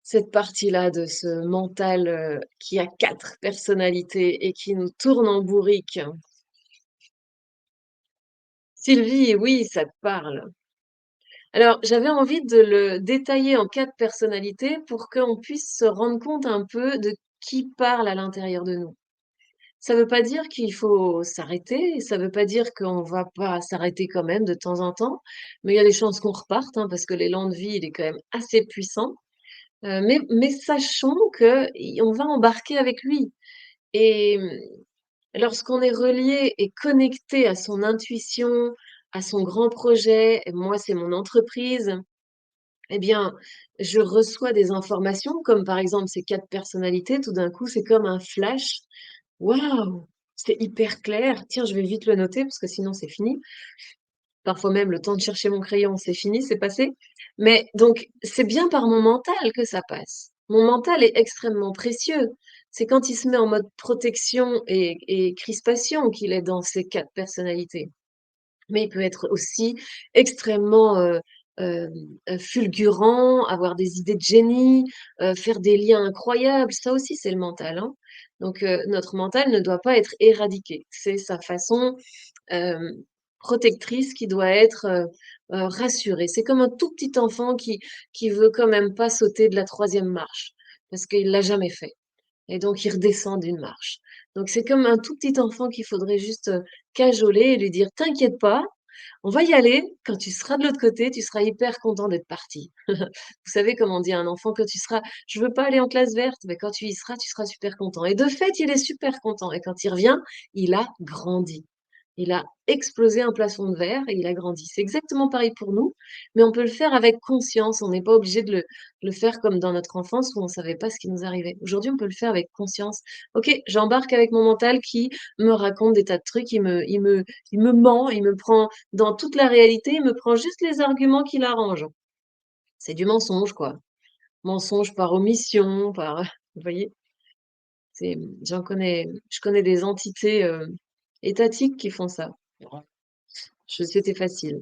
cette partie-là de ce mental, qui a 4 personnalités et qui nous tourne en bourrique? Sylvie, oui, ça te parle. Alors, j'avais envie de le détailler en 4 personnalités pour qu'on puisse se rendre compte un peu de qui parle à l'intérieur de nous. Ça veut pas dire qu'il faut s'arrêter, ça veut pas dire qu'on va pas s'arrêter quand même de temps en temps, mais il y a des chances qu'on reparte, hein, parce que l'élan de vie, il est quand même assez puissant. Mais sachons qu'on va embarquer avec lui et lorsqu'on est relié et connecté à son intuition, à son grand projet, et moi, c'est mon entreprise. Eh bien, je reçois des informations comme par exemple ces 4 personnalités, tout d'un coup, c'est comme un flash. Waouh! C'est hyper clair. Tiens, je vais vite le noter parce que sinon c'est fini. Parfois même le temps de chercher mon crayon, c'est fini, c'est passé. Mais donc c'est bien par mon mental que ça passe. Mon mental est extrêmement précieux. C'est quand il se met en mode protection et crispation qu'il est dans ces 4 personnalités. Mais il peut être aussi extrêmement, hem, fulgurant, avoir des idées de génie, faire des liens incroyables. Ça aussi, c'est le mental, hein. Donc notre mental ne doit pas être éradiqué. C'est sa façon, hem, protectrice qui doit être, rassurée. C'est comme un tout petit enfant qui veut quand même pas sauter de la troisième marche, parce qu'il l'a jamais fait et donc il redescend d'une marche. Donc c'est comme un tout petit enfant qu'il faudrait juste, cajoler et lui dire: «T'inquiète pas, on va y aller. Quand tu seras de l'autre côté, tu seras hyper content d'être parti». Vous savez comment on dit à un enfant que tu seras: «Je veux pas aller en classe verte», mais quand tu y seras, tu seras super content et de fait, il est super content et quand il revient, il a grandi. Il a explosé un plafond de verre et il a grandi. C'est exactement pareil pour nous, mais on peut le faire avec conscience. On n'est pas obligé de le faire comme dans notre enfance où on savait pas ce qui nous arrivait. Aujourd'hui, on peut le faire avec conscience. OK, j'embarque avec mon mental qui me raconte des tas de trucs, il me ment, il me prend dans toute la réalité, il me prend juste les arguments qui l'arrangent. C'est du mensonge, quoi. Mensonge par omission, par vous voyez? Je connais des entités, étatiques qui font ça. C'était facile.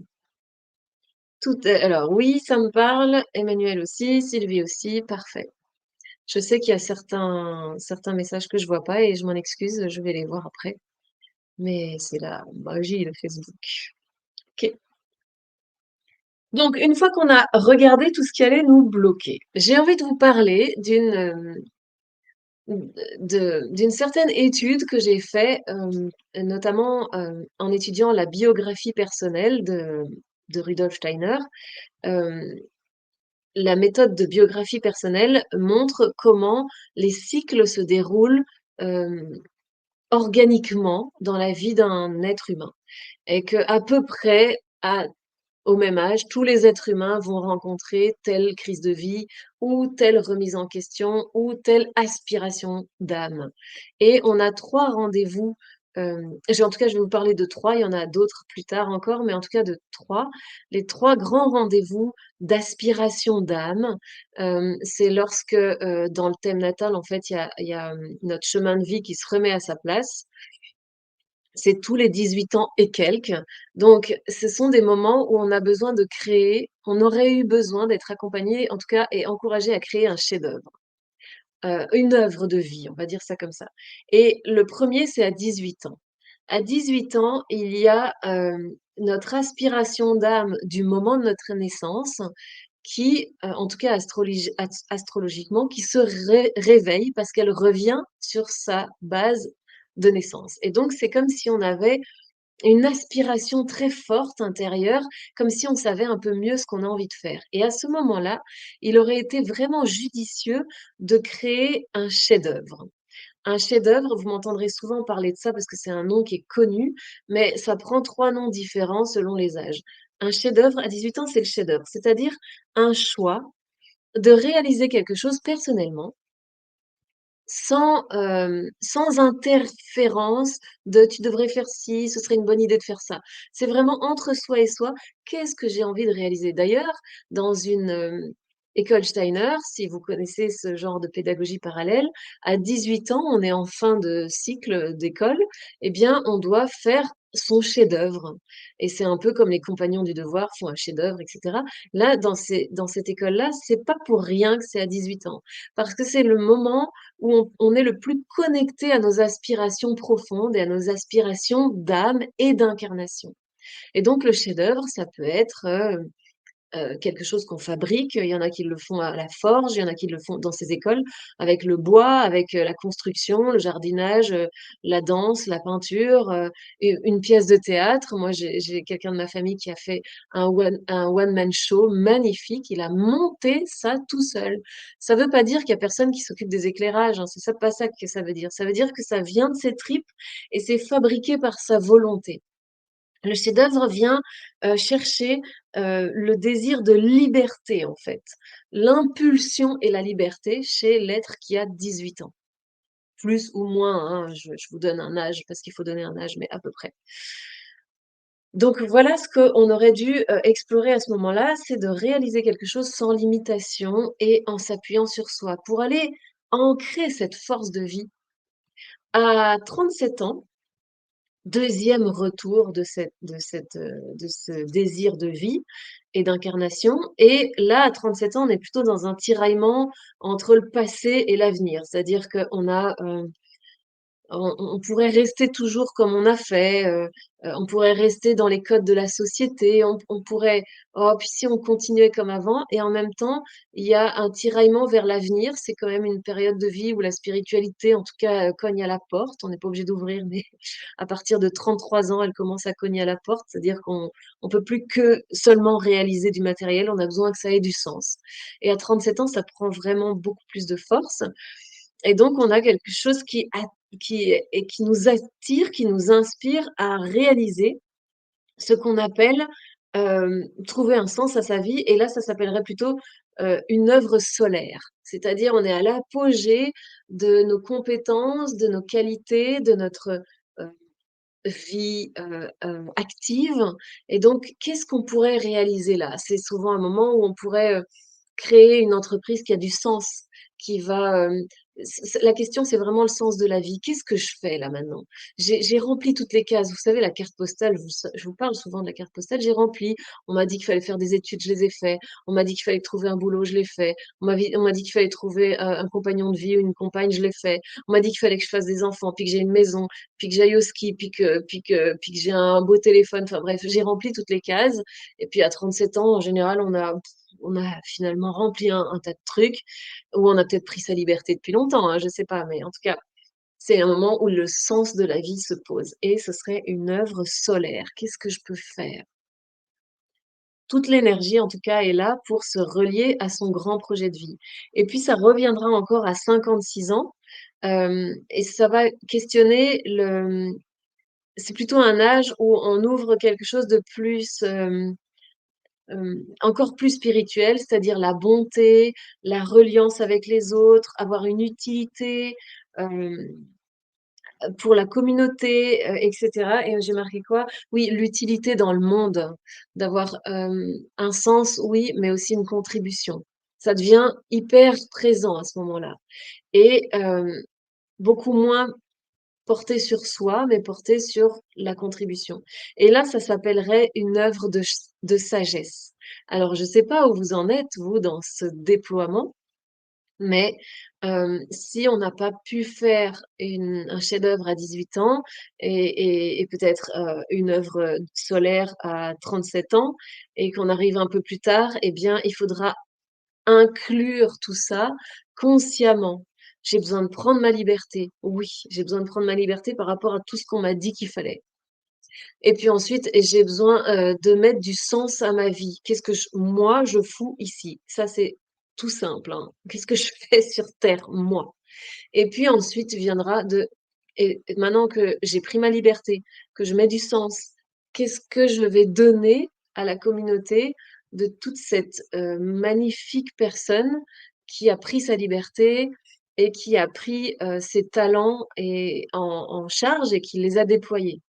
Alors oui, ça me parle, Emmanuel aussi, Sylvie aussi, parfait. Je sais qu'il y a certains messages que je vois pas et je m'en excuse, je vais les voir après. Mais c'est la magie de Facebook. OK. Donc une fois qu'on a regardé tout ce qui allait nous bloquer, j'ai envie de vous parler d'une certaine étude que j'ai fait, notamment, en étudiant la biographie personnelle de Rudolf Steiner. Hem, la méthode de biographie personnelle montre comment les cycles se déroulent, hem, organiquement dans la vie d'un être humain et qu'à peu près à au même âge, tous les êtres humains vont rencontrer telle crise de vie ou telle remise en question ou telle aspiration d'âme. Et on a 3 rendez-vous, en tout cas, je vais vous parler de 3. Il y en a d'autres plus tard encore, mais en tout cas de 3. Les 3 grands rendez-vous d'aspiration d'âme, c'est lorsque, dans le thème natal, en fait, notre chemin de vie qui se remet à sa place. C'est tous les 18 ans et quelques. Donc, ce sont des moments où on a besoin de créer, on aurait eu besoin d'être accompagné, en tout cas, et encouragé à créer un chef-d'œuvre, une œuvre de vie, on va dire ça comme ça. Et le premier, c'est à 18 ans. À 18 ans, il y a notre aspiration d'âme du moment de notre naissance qui, en tout cas astrologiquement, qui se réveille parce qu'elle revient sur sa base de naissance. Et donc, c'est comme si on avait une aspiration très forte intérieure, comme si on savait un peu mieux ce qu'on a envie de faire. Et à ce moment-là, il aurait été vraiment judicieux de créer un chef-d'œuvre. Un chef-d'œuvre, vous m'entendrez souvent parler de ça parce que c'est un nom qui est connu, mais ça prend 3 noms différents selon les âges. Un chef-d'œuvre, à 18 ans, c'est le chef-d'œuvre, c'est-à-dire un choix de réaliser quelque chose personnellement sans interférence de: «Tu devrais faire ci, ce serait une bonne idée de faire ça». C'est vraiment entre soi et soi, qu'est-ce que j'ai envie de réaliser? D'ailleurs, dans une, école Steiner, si vous connaissez ce genre de pédagogie parallèle, à 18 ans, on est en fin de cycle d'école, eh bien, on doit faire son chef-d'œuvre et c'est un peu comme les compagnons du devoir font un chef-d'œuvre et cetera. Là, dans cette école-là, c'est pas pour rien que c'est à 18 ans, parce que c'est le moment où on est le plus connecté à nos aspirations profondes et à nos aspirations d'âme et d'incarnation. Et donc le chef-d'œuvre, ça peut être, quelque chose qu'on fabrique. Il y en a qui le font à la forge, il y en a qui le font dans ces écoles avec le bois, avec, la construction, le jardinage, la danse, la peinture, une pièce de théâtre. Moi, j'ai quelqu'un de ma famille qui a fait un one man show magnifique. Il a monté ça tout seul. Ça veut pas dire qu'il y a personne qui s'occupe des éclairages, hein, c'est ça pas ça que ça veut dire. Ça veut dire que ça vient de ses tripes et c'est fabriqué par sa volonté. Le chef-d'œuvre vient, chercher, le désir de liberté, en fait. L'impulsion et la liberté chez l'être qui a 18 ans. Plus ou moins, hein, je vous donne un âge parce qu'il faut donner un âge, mais à peu près. Donc voilà ce qu'on aurait dû, explorer à ce moment-là, c'est de réaliser quelque chose sans limitation et en s'appuyant sur soi pour aller ancrer cette force de vie. À 37 ans, deuxième retour de ce désir de vie et d'incarnation et là, à 37 ans, on est plutôt dans un tiraillement entre le passé et l'avenir. C'est-à-dire qu'on a, on pourrait rester toujours comme on a fait, on pourrait rester dans les codes de la société, on pourrait: «Oh, puis si on continuait comme avant?» et en même temps, il y a un tiraillement vers l'avenir. C'est quand même une période de vie où la spiritualité, en tout cas, cogne à la porte. On n'est pas obligé d'ouvrir, mais à partir de 33 ans, elle commence à cogner à la porte. C'est-à-dire qu'on peut plus que seulement réaliser du matériel, on a besoin que ça ait du sens et à 37 ans, ça prend vraiment beaucoup plus de force et donc on a quelque chose qui nous attire, qui nous inspire à réaliser ce qu'on appelle, trouver un sens à sa vie et là, ça s'appellerait plutôt, une œuvre solaire. C'est-à-dire, on est à l'apogée de nos compétences, de nos qualités, de notre, vie, active et donc qu'est-ce qu'on pourrait réaliser là? C'est souvent un moment où on pourrait, créer une entreprise qui a du sens, qui va, la question, c'est vraiment le sens de la vie. Qu'est-ce que je fais là maintenant? J'ai rempli toutes les cases. Vous savez, la carte postale, je vous parle souvent de la carte postale, j'ai rempli. On m'a dit qu'il fallait faire des études, je les ai fait. On m'a dit qu'il fallait trouver un boulot, je l'ai fait. On m'a dit qu'il fallait trouver, un compagnon de vie ou une compagne, je l'ai fait. On m'a dit qu'il fallait que je fasse des enfants, puis que j'ai une maison, puis que j'aille au ski, puis que j'ai un beau téléphone. Enfin bref, j'ai rempli toutes les cases et puis à 37 ans, en général, on a finalement rempli un tas de trucs, ou on a peut-être pris sa liberté depuis longtemps, hein, je sais pas, mais en tout cas, c'est un moment où le sens de la vie se pose et ce serait une œuvre solaire. Qu'est-ce que je peux faire? Toute l'énergie, en tout cas, est là pour se relier à son grand projet de vie et puis ça reviendra encore à 56 ans, et ça va questionner c'est plutôt un âge où on ouvre quelque chose de plus, encore plus spirituel, c'est-à-dire la bonté, la reliance avec les autres, avoir une utilité, hem, pour la communauté, et cetera et j'ai marqué quoi? Oui, l'utilité dans le monde, d'avoir, un sens, oui, mais aussi une contribution. Ça devient hyper présent à ce moment-là et beaucoup moins porté sur soi, mais porté sur la contribution et là, ça s'appellerait une œuvre de sagesse. Alors je ne sais pas où vous en êtes, vous, dans ce déploiement, mais si on n'a pas pu faire un chef-d'œuvre à 18 ans et peut-être, une œuvre, solaire à 37 ans et qu'on arrive un peu plus tard eh bien, il faudra inclure tout ça consciemment. J'ai besoin de prendre ma liberté. Oui, j'ai besoin de prendre ma liberté par rapport à tout ce qu'on m'a dit qu'il fallait. Et puis ensuite, j'ai besoin, de mettre du sens à ma vie. Qu'est-ce que moi, je fous ici? Ça, c'est tout simple, hein. Qu'est-ce que je fais sur terre, moi? Et puis ensuite viendra et maintenant que j'ai pris ma liberté, que je mets du sens, qu'est-ce que je vais donner à la communauté de toute cette, magnifique personne qui a pris sa liberté et qui a pris, ses talents en charge et qui les a déployés?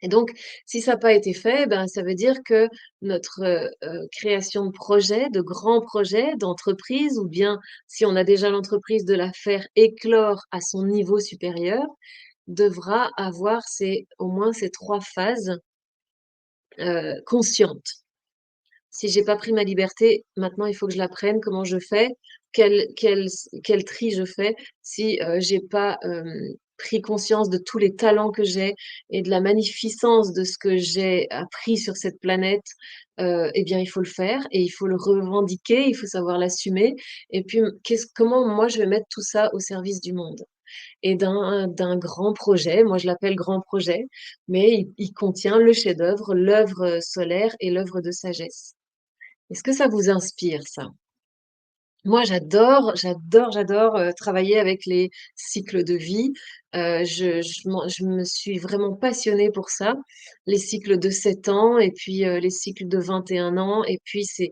Et donc, si ça n'a pas été fait, ben, ça veut dire que notre, création de projet, de grands projets, d'entreprise ou bien si on a déjà l'entreprise, de la faire éclore à son niveau supérieur, devra avoir au moins ces 3 phases, conscientes. Si j'ai pas pris ma liberté, maintenant il faut que je la prenne. Comment je fais? Quel tri je fais si, j'ai pas, pris conscience de tous les talents que j'ai et de la magnificence de ce que j'ai appris sur cette planète, et bien il faut le faire et il faut le revendiquer, il faut savoir l'assumer et puis, comment moi je vais mettre tout ça au service du monde et d'un grand projet. Moi je l'appelle grand projet, mais il contient le chef-d'œuvre, l'œuvre, solaire et l'œuvre de sagesse. Est-ce que ça vous inspire ça? Moi, j'adore, travailler avec les cycles de vie. Je me suis vraiment passionnée pour ça. Les cycles de 7 ans et puis, les cycles de 21 ans et puis ces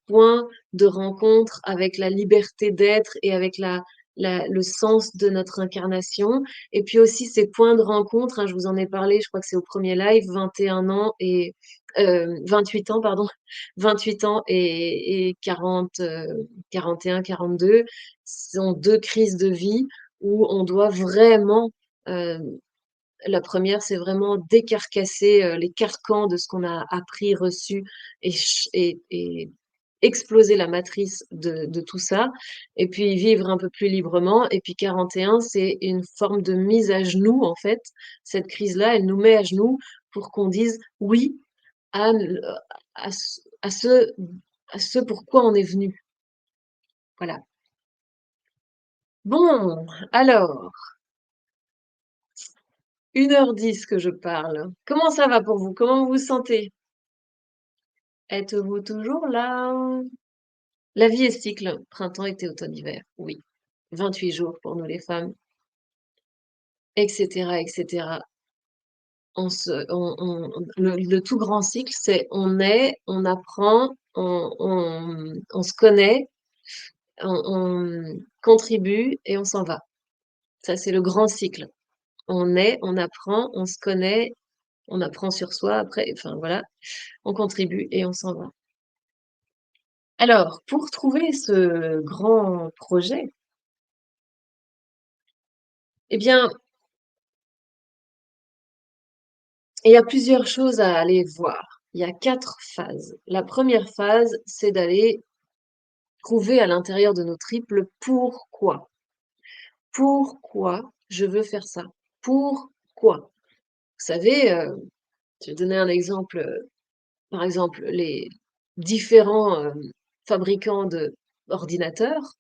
points de rencontre avec la liberté d'être et avec le sens de notre incarnation et puis aussi ces points de rencontre, hein, je vous en ai parlé, je crois que c'est au premier live, 21 ans et 28 ans, pardon, 28 ans et 41-42 sont 2 crises de vie où on doit vraiment, heu, la première, c'est vraiment décarcasser, les carcans de ce qu'on a appris, reçu et exploser la matrice de tout ça et puis vivre un peu plus librement et puis 41, c'est une forme de mise à genoux, en fait. Cette crise-là, elle nous met à genoux pour qu'on dise: «Oui» à l à ce pourquoi on est venu. Voilà. Bon, alors, 1h10 que je parle. Comment ça va pour vous? Comment vous vous sentez? Êtes-vous toujours là? La vie est cycle, printemps, été, automne, hiver. Oui. 28 jours pour nous les femmes, et cetera, et cetera. Le tout grand cycle, c'est on apprend, on se connaît, on contribue et on s'en va. Ça, c'est le grand cycle. On est, on apprend, on se connaît, on apprend sur soi après, enfin voilà, on contribue et on s'en va. Alors, pour trouver ce grand projet, eh bien, il y a plusieurs choses à aller voir. Il y a 4 phases. La première phase, c'est d'aller trouver à l'intérieur de nos tripes le pourquoi. Pourquoi je veux faire ça? Pourquoi? Vous savez, je vais donner un exemple, par exemple, les différents, fabricants d'ordinateurs,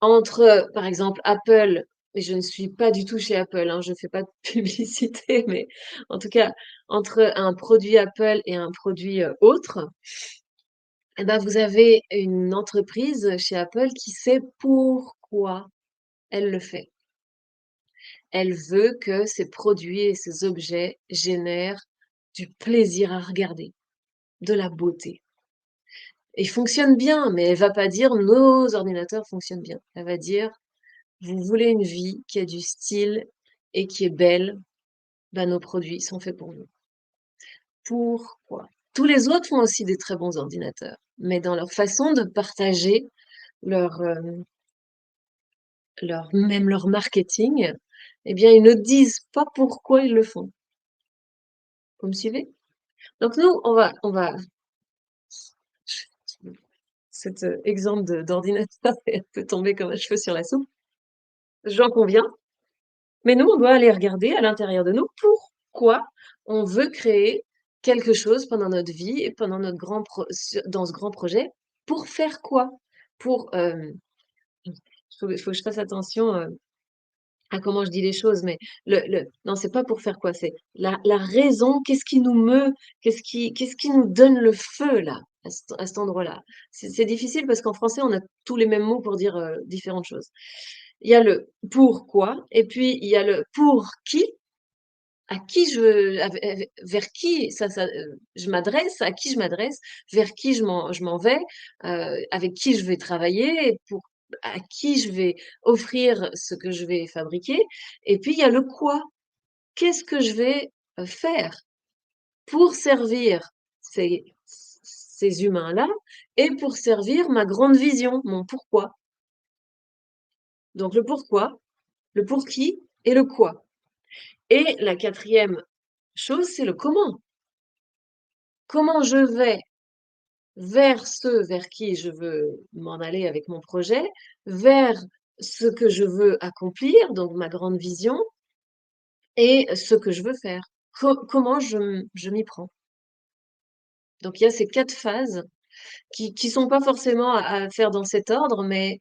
entre, par exemple, Apple et je ne suis pas du tout chez Apple, hein, je fais pas de publicité, mais en tout cas, entre un produit Apple et un produit, autre, et ben, vous avez une entreprise chez Apple qui sait pourquoi elle le fait. Elle veut que ses produits et ses objets génèrent du plaisir à regarder, de la beauté. Et ils fonctionnent bien, mais elle va pas dire: «Nos ordinateurs fonctionnent bien». Elle va dire: «Vous voulez une vie qui a du style et qui est belle? Bah, nos produits sont faits pour vous». Pourquoi? Tous les autres font aussi des très bons ordinateurs, mais dans leur façon de partager leur, leur marketing, eh bien, ils ne disent pas pourquoi ils le font. Vous me suivez? Donc nous, on va cet, exemple de d'ordinateur est un peu tombé comme un cheveu sur la soupe, j'en conviens, mais nous, on doit aller regarder à l'intérieur de nous pourquoi on veut créer quelque chose pendant notre vie et pendant notre grand dans ce grand projet. Pour faire quoi? Pour, il faut que je fasse attention, à comment je dis les choses, mais non, c'est pas pour faire quoi, c'est la raison, qu'est-ce qui nous meut? Qu'est-ce qui nous donne le feu là, à cet endroit-là? C'est difficile parce qu'en français, on a tous les mêmes mots pour dire, différentes choses. Il y a le pourquoi et puis il y a le pour qui, à qui je veux vers qui je m'adresse, à qui je m'adresse, vers qui je m'en vais, avec qui je vais travailler et pour à qui je vais offrir ce que je vais fabriquer et puis il y a le quoi. Qu'est-ce que je vais, faire pour servir ces humains-là et pour servir ma grande vision, mon pourquoi. Donc le pourquoi, le pour qui et le quoi. Et la quatrième chose, c'est le comment. Comment je vais vers ceux vers qui je veux m'en aller avec mon projet, vers ce que je veux accomplir, donc ma grande vision et ce que je veux faire. Comment je m'y prends? Donc il y a ces 4 phases qui sont pas forcément à faire dans cet ordre, mais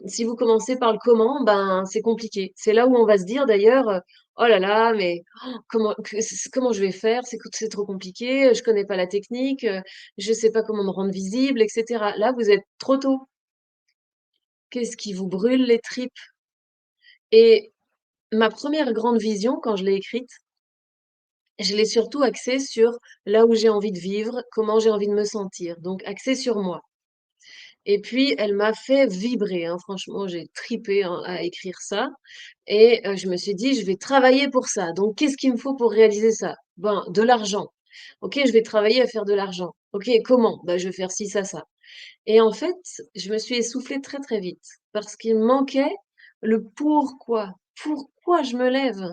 si vous commencez par le comment, ben, c'est compliqué. C'est là où on va se dire d'ailleurs, «Oh là là, mais comment je vais faire? C'est trop compliqué, je connais pas la technique, je sais pas comment me rendre visible» et cetera. Là, vous êtes trop tôt. Qu'est-ce qui vous brûle les tripes? Et ma première grande vision, quand je l'ai écrite, je l'ai surtout axée sur là où j'ai envie de vivre, comment j'ai envie de me sentir, donc axée sur moi. Et puis elle m'a fait vibrer, hein, franchement, j'ai tripé, hein, à écrire ça et je me suis dit: «Je vais travailler pour ça. Donc qu'est-ce qu'il me faut pour réaliser ça? Ben, de l'argent. OK, je vais travailler à faire de l'argent. OK, comment? Bah, je vais faire ci, ça». Et en fait, je me suis essoufflée très, très vite parce qu'il me manquait le pourquoi. Pourquoi je me lève?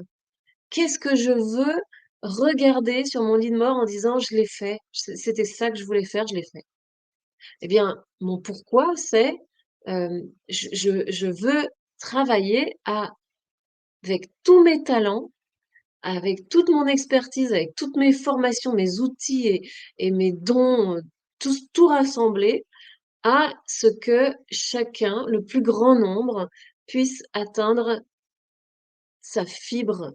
Qu'est-ce que je veux regarder sur mon lit de mort en disant: «Je l'ai fait, c'était ça que je voulais faire, je l'ai fait». Eh bien, mon pourquoi, c'est, je veux travailler avec tous mes talents, avec toute mon expertise, avec toutes mes formations, mes outils et mes dons, tout rassembler à ce que chacun, le plus grand nombre, puisse atteindre sa fibre,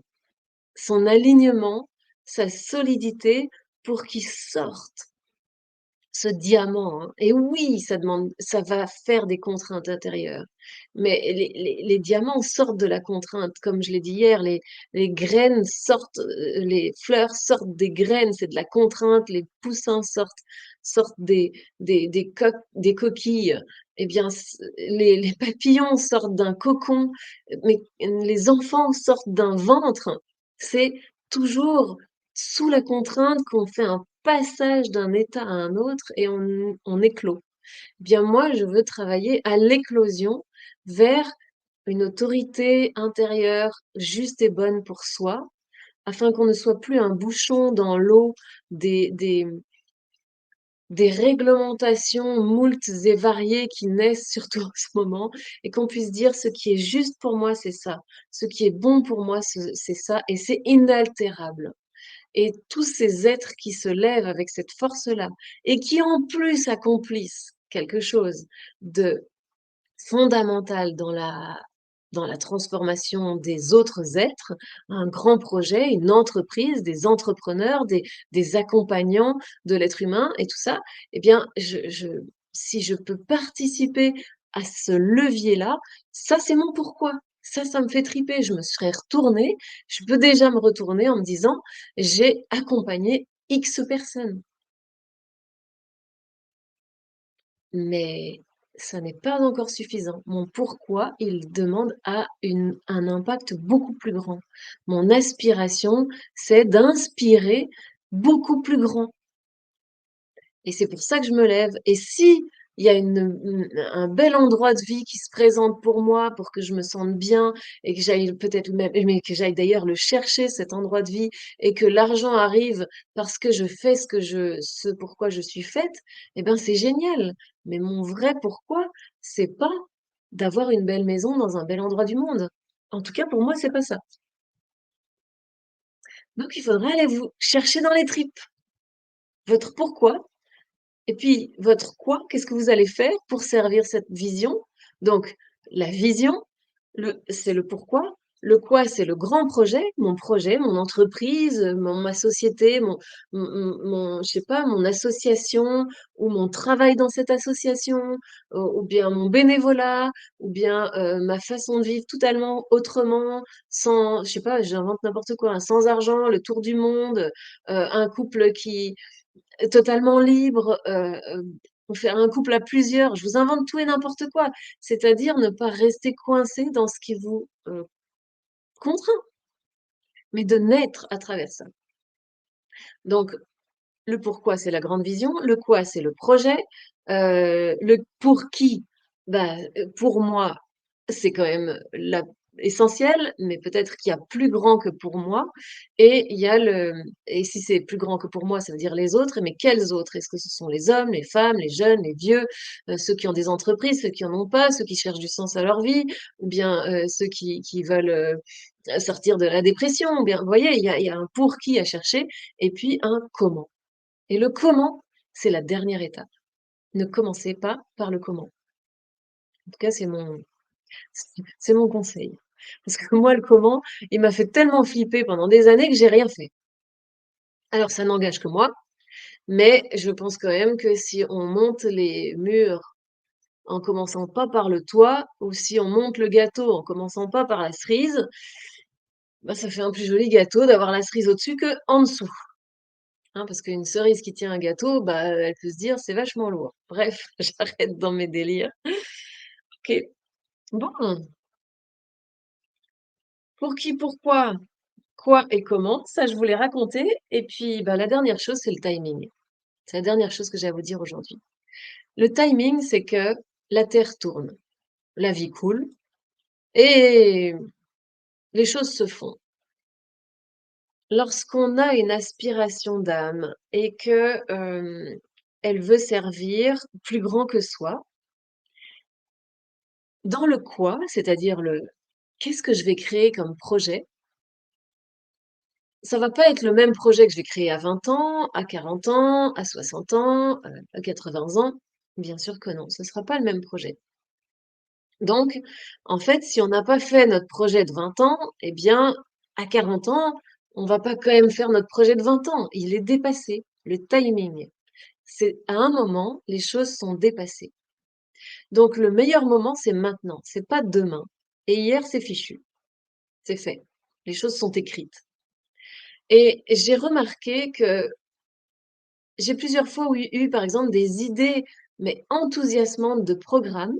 son alignement, sa solidité pour qu'il sorte ce diamant, hein. Et oui, ça va faire des contraintes intérieures, mais les diamants sortent de la contrainte. Comme je l'ai dit hier, les graines sortent, les fleurs sortent des graines, c'est de la contrainte, les poussins sortent des coquilles. Eh bien, les papillons sortent d'un cocon, mais les enfants sortent d'un ventre. C'est toujours sous la contrainte qu'on fait un passage d'un état à un autre et on éclot. Bien moi, je veux travailler à l'éclosion vers une autorité intérieure juste et bonne pour soi, afin qu'on ne soit plus un bouchon dans l'eau des réglementations moultes et variées qui naissent surtout en ce moment et qu'on puisse dire: «Ce qui est juste pour moi, c'est ça. Ce qui est bon pour moi, c'est ça et c'est inaltérable». Et tous ces êtres qui se lèvent avec cette force-là et qui en plus accomplissent quelque chose de fondamental dans la transformation des autres êtres, un grand projet, une entreprise, des entrepreneurs, des accompagnants de l'être humain et tout ça, eh bien, si je peux participer à ce levier-là, ça c'est mon pourquoi. Ça me fait triper. Je me serais retournée, je peux déjà me retourner en me disant: «J'ai accompagné X personnes». Mais ça n'est pas encore suffisant. Mon pourquoi, il demande à un impact beaucoup plus grand. Mon aspiration, c'est d'inspirer beaucoup plus grand. Et c'est pour ça que je me lève. Et si il y a un bel endroit de vie qui se présente pour moi, pour que je me sente bien et que j'aille peut-être même, mais que j'aille d'ailleurs le chercher, cet endroit de vie, et que l'argent arrive parce que je fais ce pourquoi je suis faite, eh ben c'est génial. Mais mon vrai pourquoi, c'est pas d'avoir une belle maison dans un bel endroit du monde. En tout cas, pour moi, c'est pas ça. Donc, il faudrait aller vous chercher dans les tripes votre pourquoi. Et puis, votre quoi, qu'est-ce que vous allez faire pour servir cette vision? Donc, la vision, c'est le pourquoi. Le quoi, c'est le grand projet, mon entreprise, ma société, je sais pas, mon association ou mon travail dans cette association, ou bien mon bénévolat, ou bien ma façon de vivre totalement autrement, sans, je sais pas, j'invente n'importe quoi, hein, sans argent, le tour du monde, un couple qui totalement libre, on fait un couple à plusieurs, je vous invente tout et n'importe quoi. C'est-à-dire ne pas rester coincé dans ce qui vous, contraint, mais de naître à travers ça. Donc le pourquoi, c'est la grande vision, le quoi, c'est le projet, le pour qui, bah, pour moi, c'est quand même la essentiel, mais peut-être qu'il y a plus grand que pour moi, et il y a et si c'est plus grand que pour moi, ça veut dire les autres, mais quels autres? Est-ce que ce sont les hommes, les femmes, les jeunes, les vieux, ceux qui ont des entreprises, ceux qui en ont pas, ceux qui cherchent du sens à leur vie, ou bien, ceux qui veulent, sortir de la dépression, ou bien vous voyez, il y a un pour qui à chercher et puis un comment. Et le comment, c'est la dernière étape. Ne commencez pas par le comment. En tout cas, c'est mon conseil. Parce que moi, le comment, il m'a fait tellement flipper pendant des années que j'ai rien fait. Alors, ça n'engage que moi, mais je pense quand même que si on monte les murs en commençant pas par le toit, ou si on monte le gâteau en commençant pas par la cerise, bah, ça fait un plus joli gâteau d'avoir la cerise au-dessus que en dessous. Hein, parce qu'une cerise qui tient un gâteau, bah, elle peut se dire: «C'est vachement lourd». Bref, j'arrête dans mes délires. OK. Bon, pour qui, pourquoi, quoi et comment, ça je vous l'ai raconté, et puis, bah, la dernière chose, c'est le timing. C'est la dernière chose que j'ai à vous dire aujourd'hui. Le timing, c'est que la terre tourne, la vie coule et les choses se font. Lorsqu'on a une aspiration d'âme et que, elle veut servir plus grand que soi, dans le quoi, c'est-à-dire le «qu'est-ce que je vais créer comme projet?», ça va pas être le même projet que je vais créer à 20 ans, à 40 ans, à 60 ans, à 80 ans. Bien sûr que non, ce sera pas le même projet. Donc, en fait, si on n'a pas fait notre projet de 20 ans, eh bien, à 40 ans, on va pas quand même faire notre projet de 20 ans. Il est dépassé, le timing. C'est à un moment, les choses sont dépassées. Donc, le meilleur moment, c'est maintenant, c'est pas demain. Et hier, c'est fichu, c'est fait. Les choses sont écrites. Et j'ai remarqué que j'ai plusieurs fois eu, par exemple, des idées, mais enthousiasmantes de programmes.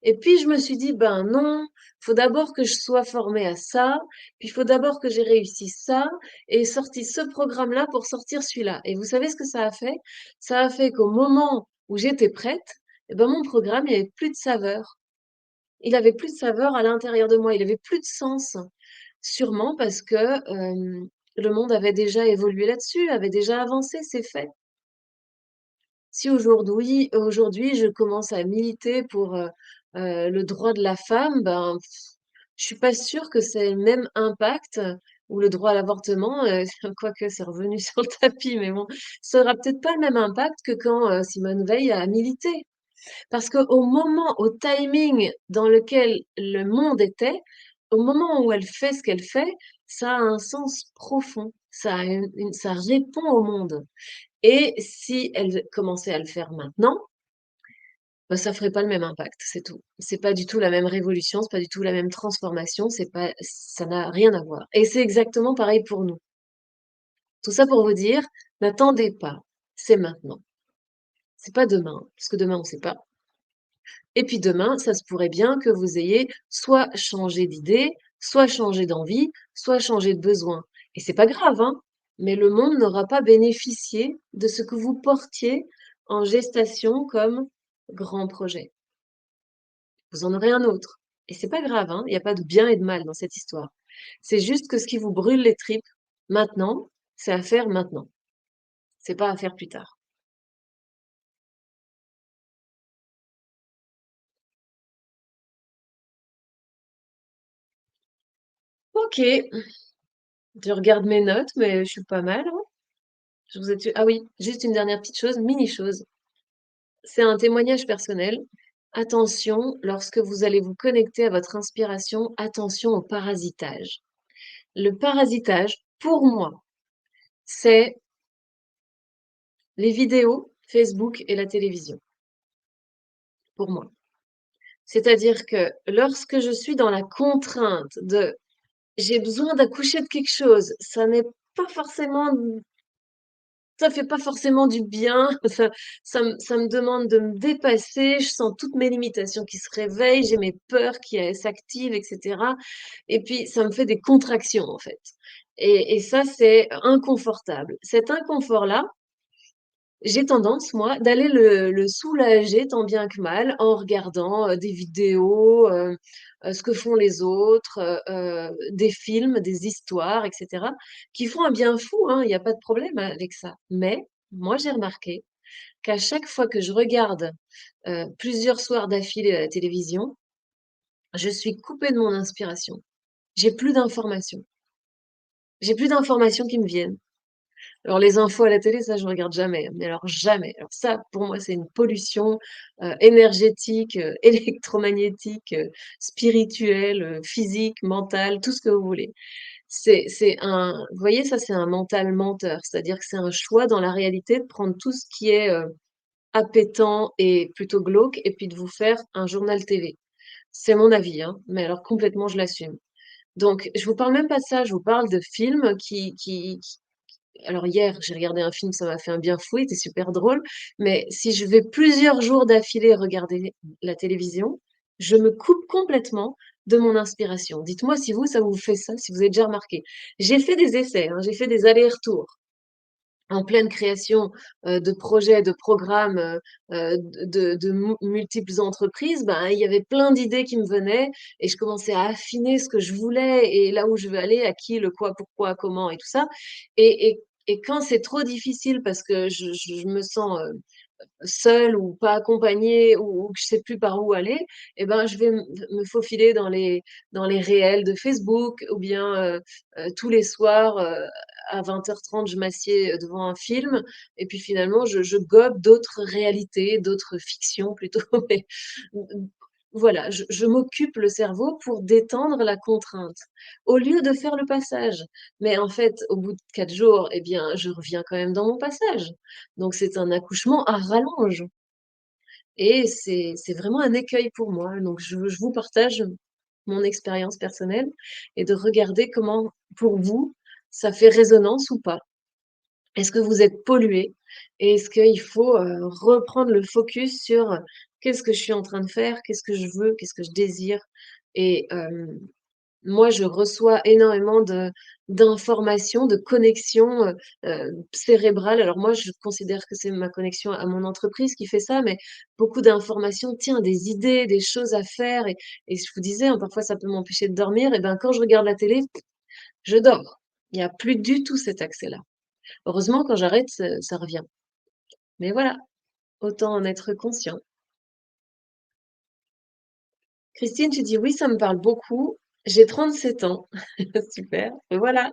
Et puis, je me suis dit, ben non, faut d'abord que je sois formée à ça, puis il faut d'abord que j'ai réussi ça, et sorti ce programme-là pour sortir celui-là. Et vous savez ce que ça a fait? Ça a fait qu'au moment où j'étais prête, eh ben, mon programme, il avait plus de saveur. Il avait plus de saveur à l'intérieur de moi, il avait plus de sens. Sûrement parce que, le monde avait déjà évolué là-dessus, avait déjà avancé, c'est fait. Si aujourd'hui je commence à militer pour, le droit de la femme, ben, je suis pas sûre que c'est le même impact, ou le droit à l'avortement, quoique c'est revenu sur le tapis, mais bon, ça aura peut-être pas le même impact que quand, Simone Veil a milité. Parce qu'au moment, au timing dans lequel le monde était, au moment où elle fait ce qu'elle fait, ça a un sens profond. Ça a ça répond au monde. Et si elle commençait à le faire maintenant, bah, ça ferait pas le même impact, c'est tout. C'est pas du tout la même révolution, c'est pas du tout la même transformation, c'est pas ça n'a rien à voir et c'est exactement pareil pour nous. Tout ça pour vous dire, n'attendez pas, c'est maintenant. C'est pas demain, parce que demain on sait pas. Et puis demain, ça se pourrait bien que vous ayez soit changé d'idée, soit changé d'envie, soit changé de besoin. Et c'est pas grave, hein, mais le monde n'aura pas bénéficié de ce que vous portiez en gestation comme grand projet. Vous en aurez un autre. Et c'est pas grave, hein, il n'y a pas de bien et de mal dans cette histoire. C'est juste que ce qui vous brûle les tripes maintenant, c'est à faire maintenant. C'est pas à faire plus tard. Ok, je regarde mes notes, mais je suis pas mal, hein. Je vous ai tu ah oui, juste une dernière petite chose, mini chose. C'est un témoignage personnel. Attention, lorsque vous allez vous connecter à votre inspiration, attention au parasitage. Le parasitage, pour moi, c'est les vidéos, Facebook et la télévision, pour moi. C'est-à-dire que lorsque je suis dans la contrainte de j'ai besoin d'accoucher de quelque chose, ça n'est pas forcément ça fait pas forcément du bien, ça me demande de me dépasser, je sens toutes mes limitations qui se réveillent, j'ai mes peurs qui, s'activent et cetera et puis ça me fait des contractions, en fait et ça, c'est inconfortable. Cet inconfort-là, j'ai tendance, moi, d'aller le soulager tant bien que mal en regardant, des vidéos, ce que font les autres, des films, des histoires et cetera, qui font un bien fou, hein, il y a pas de problème avec ça. Mais moi, j'ai remarqué qu'à chaque fois que je regarde, plusieurs soirs d'affilée à la télévision, je suis coupée de mon inspiration. J'ai plus d'informations. J'ai plus d'informations qui me viennent. Alors les infos à la télé, ça je regarde jamais, hein, mais alors jamais. Alors ça, pour moi, c'est une pollution, énergétique, électromagnétique, spirituelle, physique, mentale, tout ce que vous voulez. C'est un vous voyez, ça, c'est un mental menteur. C'est-à-dire que c'est un choix dans la réalité de prendre tout ce qui est, appétant et plutôt glauque et puis de vous faire un journal TV. C'est mon avis, hein, mais alors complètement je l'assume. Donc je vous parle même pas de ça, je vous parle de films qui alors hier, j'ai regardé un film, ça m'a fait un bien fou, il était super drôle, mais si je vais plusieurs jours d'affilée regarder la télévision, je me coupe complètement de mon inspiration. Dites-moi si vous, ça vous fait ça, si vous avez déjà remarqué. J'ai fait des essais, hein, j'ai fait des allers-retours en pleine création, de projets, de programmes, de multiples entreprises, ben, il y avait plein d'idées qui me venaient et je commençais à affiner ce que je voulais et là où je veux aller, à qui, le quoi, pourquoi, comment et tout ça et quand c'est trop difficile parce que je me sens, seule ou pas accompagnée ou que je sais plus par où aller et ben, je vais me faufiler dans les réels de Facebook ou bien, tous les soirs, à 20h30, je m'assieds, devant un film et puis finalement je gobe d'autres réalités, d'autres fictions plutôt, mais voilà, je m'occupe le cerveau pour détendre la contrainte, au lieu de faire le passage. Mais en fait, au bout de 4 jours, eh bien, je reviens quand même dans mon passage. Donc c'est un accouchement à rallonge et c'est vraiment un écueil pour moi. Donc je vous partage mon expérience personnelle et de regarder comment, pour vous, ça fait résonance ou pas. Est-ce que vous êtes pollué? Et est-ce qu'il faut, reprendre le focus sur, qu'est-ce que je suis en train de faire? Qu'est-ce que je veux? Qu'est-ce que je désire? Et moi, je reçois énormément de d'informations, de connexions, cérébrales. Alors moi, je considère que c'est ma connexion à mon entreprise qui fait ça, mais beaucoup d'informations, tiens, des idées, des choses à faire et je vous disais, hein, parfois ça peut m'empêcher de dormir et ben, quand je regarde la télé, je dors. Il y a plus du tout cet accès-là. Heureusement, quand j'arrête, ça revient. Mais voilà, autant en être conscient. Christine, tu dis: «Oui, ça me parle beaucoup. J'ai 37 ans». Super, et voilà.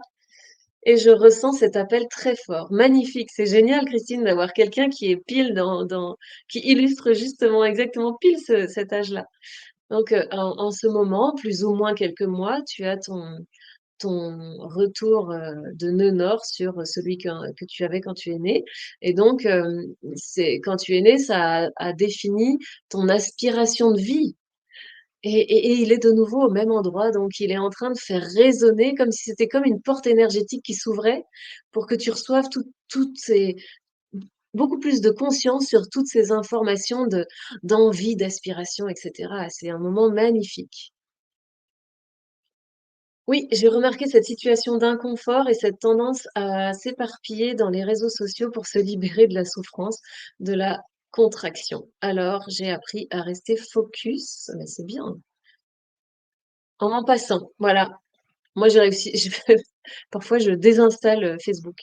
Et je ressens cet appel très fort. Magnifique, c'est génial Christine d'avoir quelqu'un qui est pile dans qui illustre justement exactement pile cet âge-là. Donc, en ce moment, plus ou moins quelques mois, tu as ton retour, de nœud nord sur celui que tu avais quand tu es né et donc c'est quand tu es né, ça a défini ton aspiration de vie et il est de nouveau au même endroit, donc il est en train de faire résonner comme si c'était comme une porte énergétique qui s'ouvrait pour que tu reçoives toutes ces beaucoup plus de conscience sur toutes ces informations d'envie, d'aspiration et cetera. C'est un moment magnifique. Oui, j'ai remarqué cette situation d'inconfort et cette tendance à s'éparpiller dans les réseaux sociaux pour se libérer de la souffrance, de la contraction. Alors, j'ai appris à rester focus, mais c'est bien, en passant, voilà. Moi, j'ai réussi, parfois je désinstalle Facebook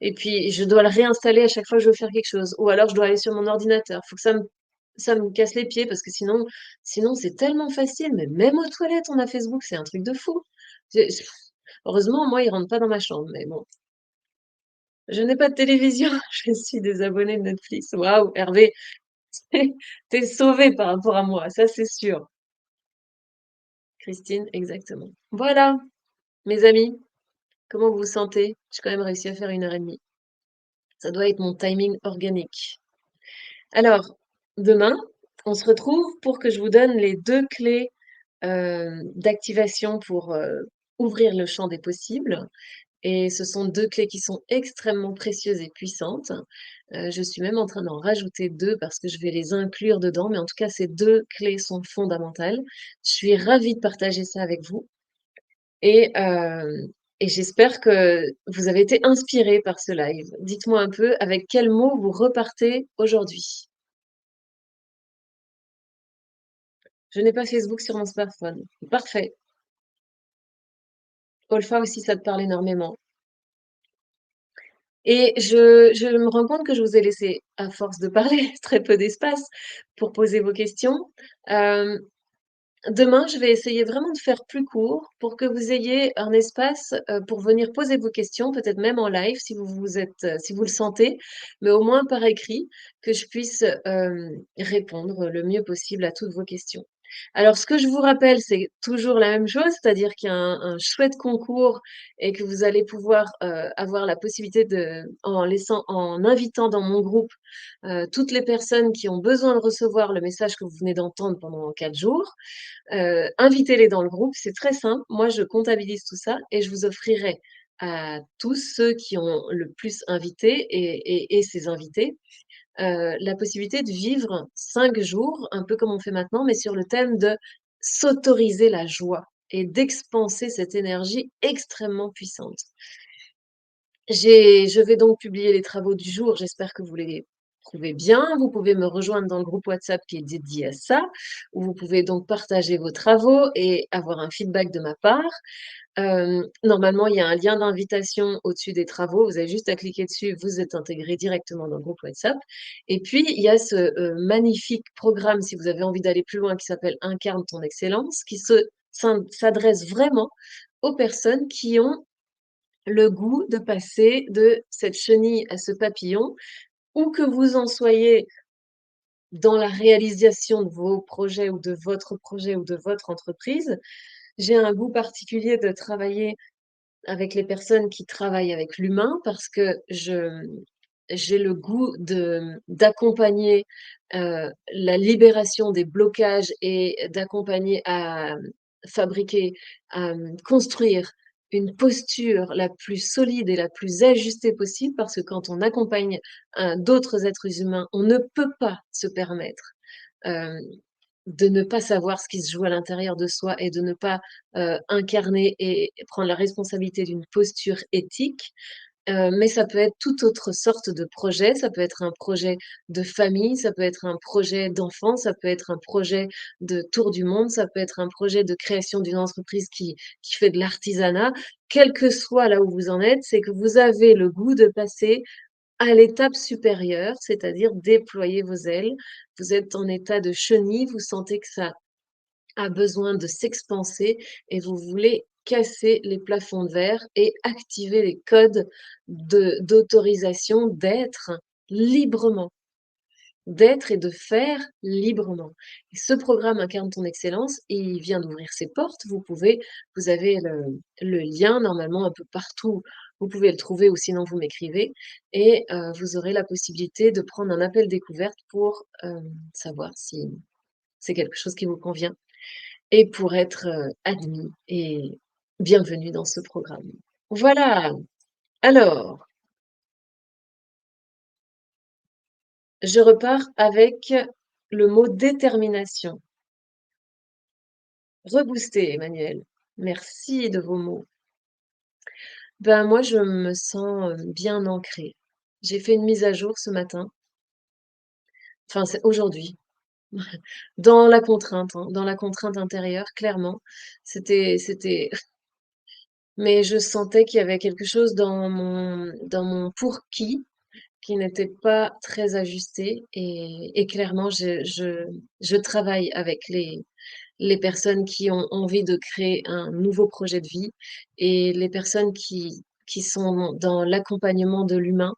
et puis je dois le réinstaller à chaque fois que je veux faire quelque chose ou alors je dois aller sur mon ordinateur. Faut que ça me casse les pieds parce que sinon c'est tellement facile, mais même aux toilettes, on a Facebook, c'est un truc de fou. J'ai heureusement, moi, il rentre pas dans ma chambre, mais bon. Je n'ai pas de télévision, je suis désabonnée de Netflix. Waouh, Hervé, tu sauvé par rapport à moi, ça c'est sûr. Christine, exactement. Voilà, mes amis, comment vous vous sentez? J'ai quand même réussi à faire 1 heure et demie. Ça doit être mon timing organique. Alors, demain, on se retrouve pour que je vous donne les 2 clés, d'activation pour, ouvrir le champ des possibles et ce sont 2 clés qui sont extrêmement précieuses et puissantes. Je suis même en train d'en rajouter 2 parce que je vais les inclure dedans, mais en tout cas, ces 2 clés sont fondamentales. Je suis ravie de partager ça avec vous et et j'espère que vous avez été inspirés par ce live. Dites-moi un peu avec quels mots vous repartez aujourd'hui? Je n'ai pas Facebook sur mon smartphone. Parfait. Olfa aussi, ça te parle énormément. Et je me rends compte que je vous ai laissé, à force de parler, très peu d'espace pour poser vos questions. Hem, Demain, je vais essayer vraiment de faire plus court pour que vous ayez un espace, pour venir poser vos questions, peut-être même en live si vous le sentez, mais au moins par écrit, que je puisse, répondre le mieux possible à toutes vos questions. Alors ce que je vous rappelle, c'est toujours la même chose, c'est-à-dire qu'il y a un chouette concours et que vous allez pouvoir, avoir la possibilité en invitant dans mon groupe, toutes les personnes qui ont besoin de recevoir le message que vous venez d'entendre pendant 4 jours. Invitez-les dans le groupe, c'est très simple. Moi, je comptabilise tout ça et je vous offrirai à tous ceux qui ont le plus invité et ces invités, la possibilité de vivre 5 jours, un peu comme on fait maintenant, mais sur le thème de s'autoriser la joie et d'expanser cette énergie extrêmement puissante. Je vais donc publier les travaux du jour, j'espère que vous les trouvez bien. Vous pouvez me rejoindre dans le groupe WhatsApp qui est dédié à ça, où vous pouvez donc partager vos travaux et avoir un feedback de ma part. Normalement, il y a un lien d'invitation au-dessus des travaux, vous avez juste à cliquer dessus, vous êtes intégré directement dans le groupe WhatsApp et puis il y a ce, magnifique programme, si vous avez envie d'aller plus loin, qui s'appelle «Incarne ton excellence», qui s'adresse vraiment aux personnes qui ont le goût de passer de cette chenille à ce papillon, où que vous en soyez dans la réalisation de vos projets ou de votre projet ou de votre entreprise. J'ai un goût particulier de travailler avec les personnes qui travaillent avec l'humain parce que j'ai le goût d'accompagner, la libération des blocages et d'accompagner à fabriquer, à construire une posture la plus solide et la plus ajustée possible parce que quand on accompagne, d'autres êtres humains, on ne peut pas se permettre, hem, de ne pas savoir ce qui se joue à l'intérieur de soi et de ne pas, incarner et prendre la responsabilité d'une posture éthique. Mais ça peut être toute autre sorte de projet. Ça peut être un projet de famille, ça peut être un projet d'enfant, ça peut être un projet de tour du monde, ça peut être un projet de création d'une entreprise qui fait de l'artisanat. Quel que soit là où vous en êtes, c'est que vous avez le goût de passer à l'étape supérieure, c'est-à-dire déployer vos ailes. Vous êtes en état de chenille, vous sentez que ça a besoin de s'expanser et vous voulez casser les plafonds de verre et activer les codes d'autorisation d'être librement. d'être et de faire librement. Et ce programme Incarne ton excellence, il vient d'ouvrir ses portes. Vous avez le lien normalement un peu partout. Vous pouvez le trouver ou sinon vous m'écrivez et vous aurez la possibilité de prendre un appel découverte pour, savoir si c'est quelque chose qui vous convient et pour être, admis et bienvenue dans ce programme. Voilà, alors je repars avec le mot détermination. Reboosté, Emmanuel. Merci de vos mots. Ben, moi, je me sens, bien ancrée. J'ai fait une mise à jour ce matin, enfin, c'est aujourd'hui, dans la contrainte, hein, dans la contrainte intérieure, clairement. C'était mais je sentais qu'il y avait quelque chose dans mon pour qui n'était pas très ajusté et clairement, je travaille avec les personnes qui ont envie de créer un nouveau projet de vie et les personnes qui sont dans l'accompagnement de l'humain,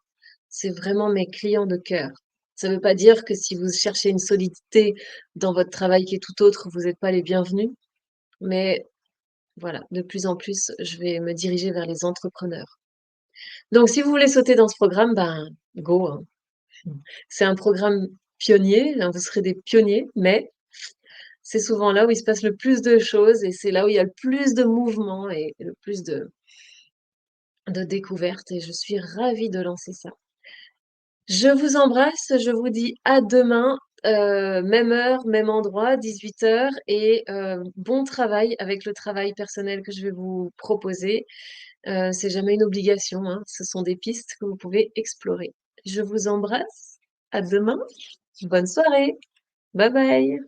c'est vraiment mes clients de cœur. Ça ne veut pas dire que si vous cherchez une solidité dans votre travail qui est tout autre, vous n'êtes pas les bienvenus, mais voilà, de plus en plus, je vais me diriger vers les entrepreneurs. Donc si vous voulez sauter dans ce programme, ben, go, hein. C'est un programme pionnier, hein, vous serez des pionniers, mais c'est souvent là où il se passe le plus de choses et c'est là où il y a le plus de mouvement et le plus de découvertes et je suis ravie de lancer ça. Je vous embrasse, je vous dis à demain, même heure, même endroit, 18 h et bon travail avec le travail personnel que je vais vous proposer. C'est jamais une obligation, hein, ce sont des pistes que vous pouvez explorer. Je vous embrasse, à demain, bonne soirée, bye bye.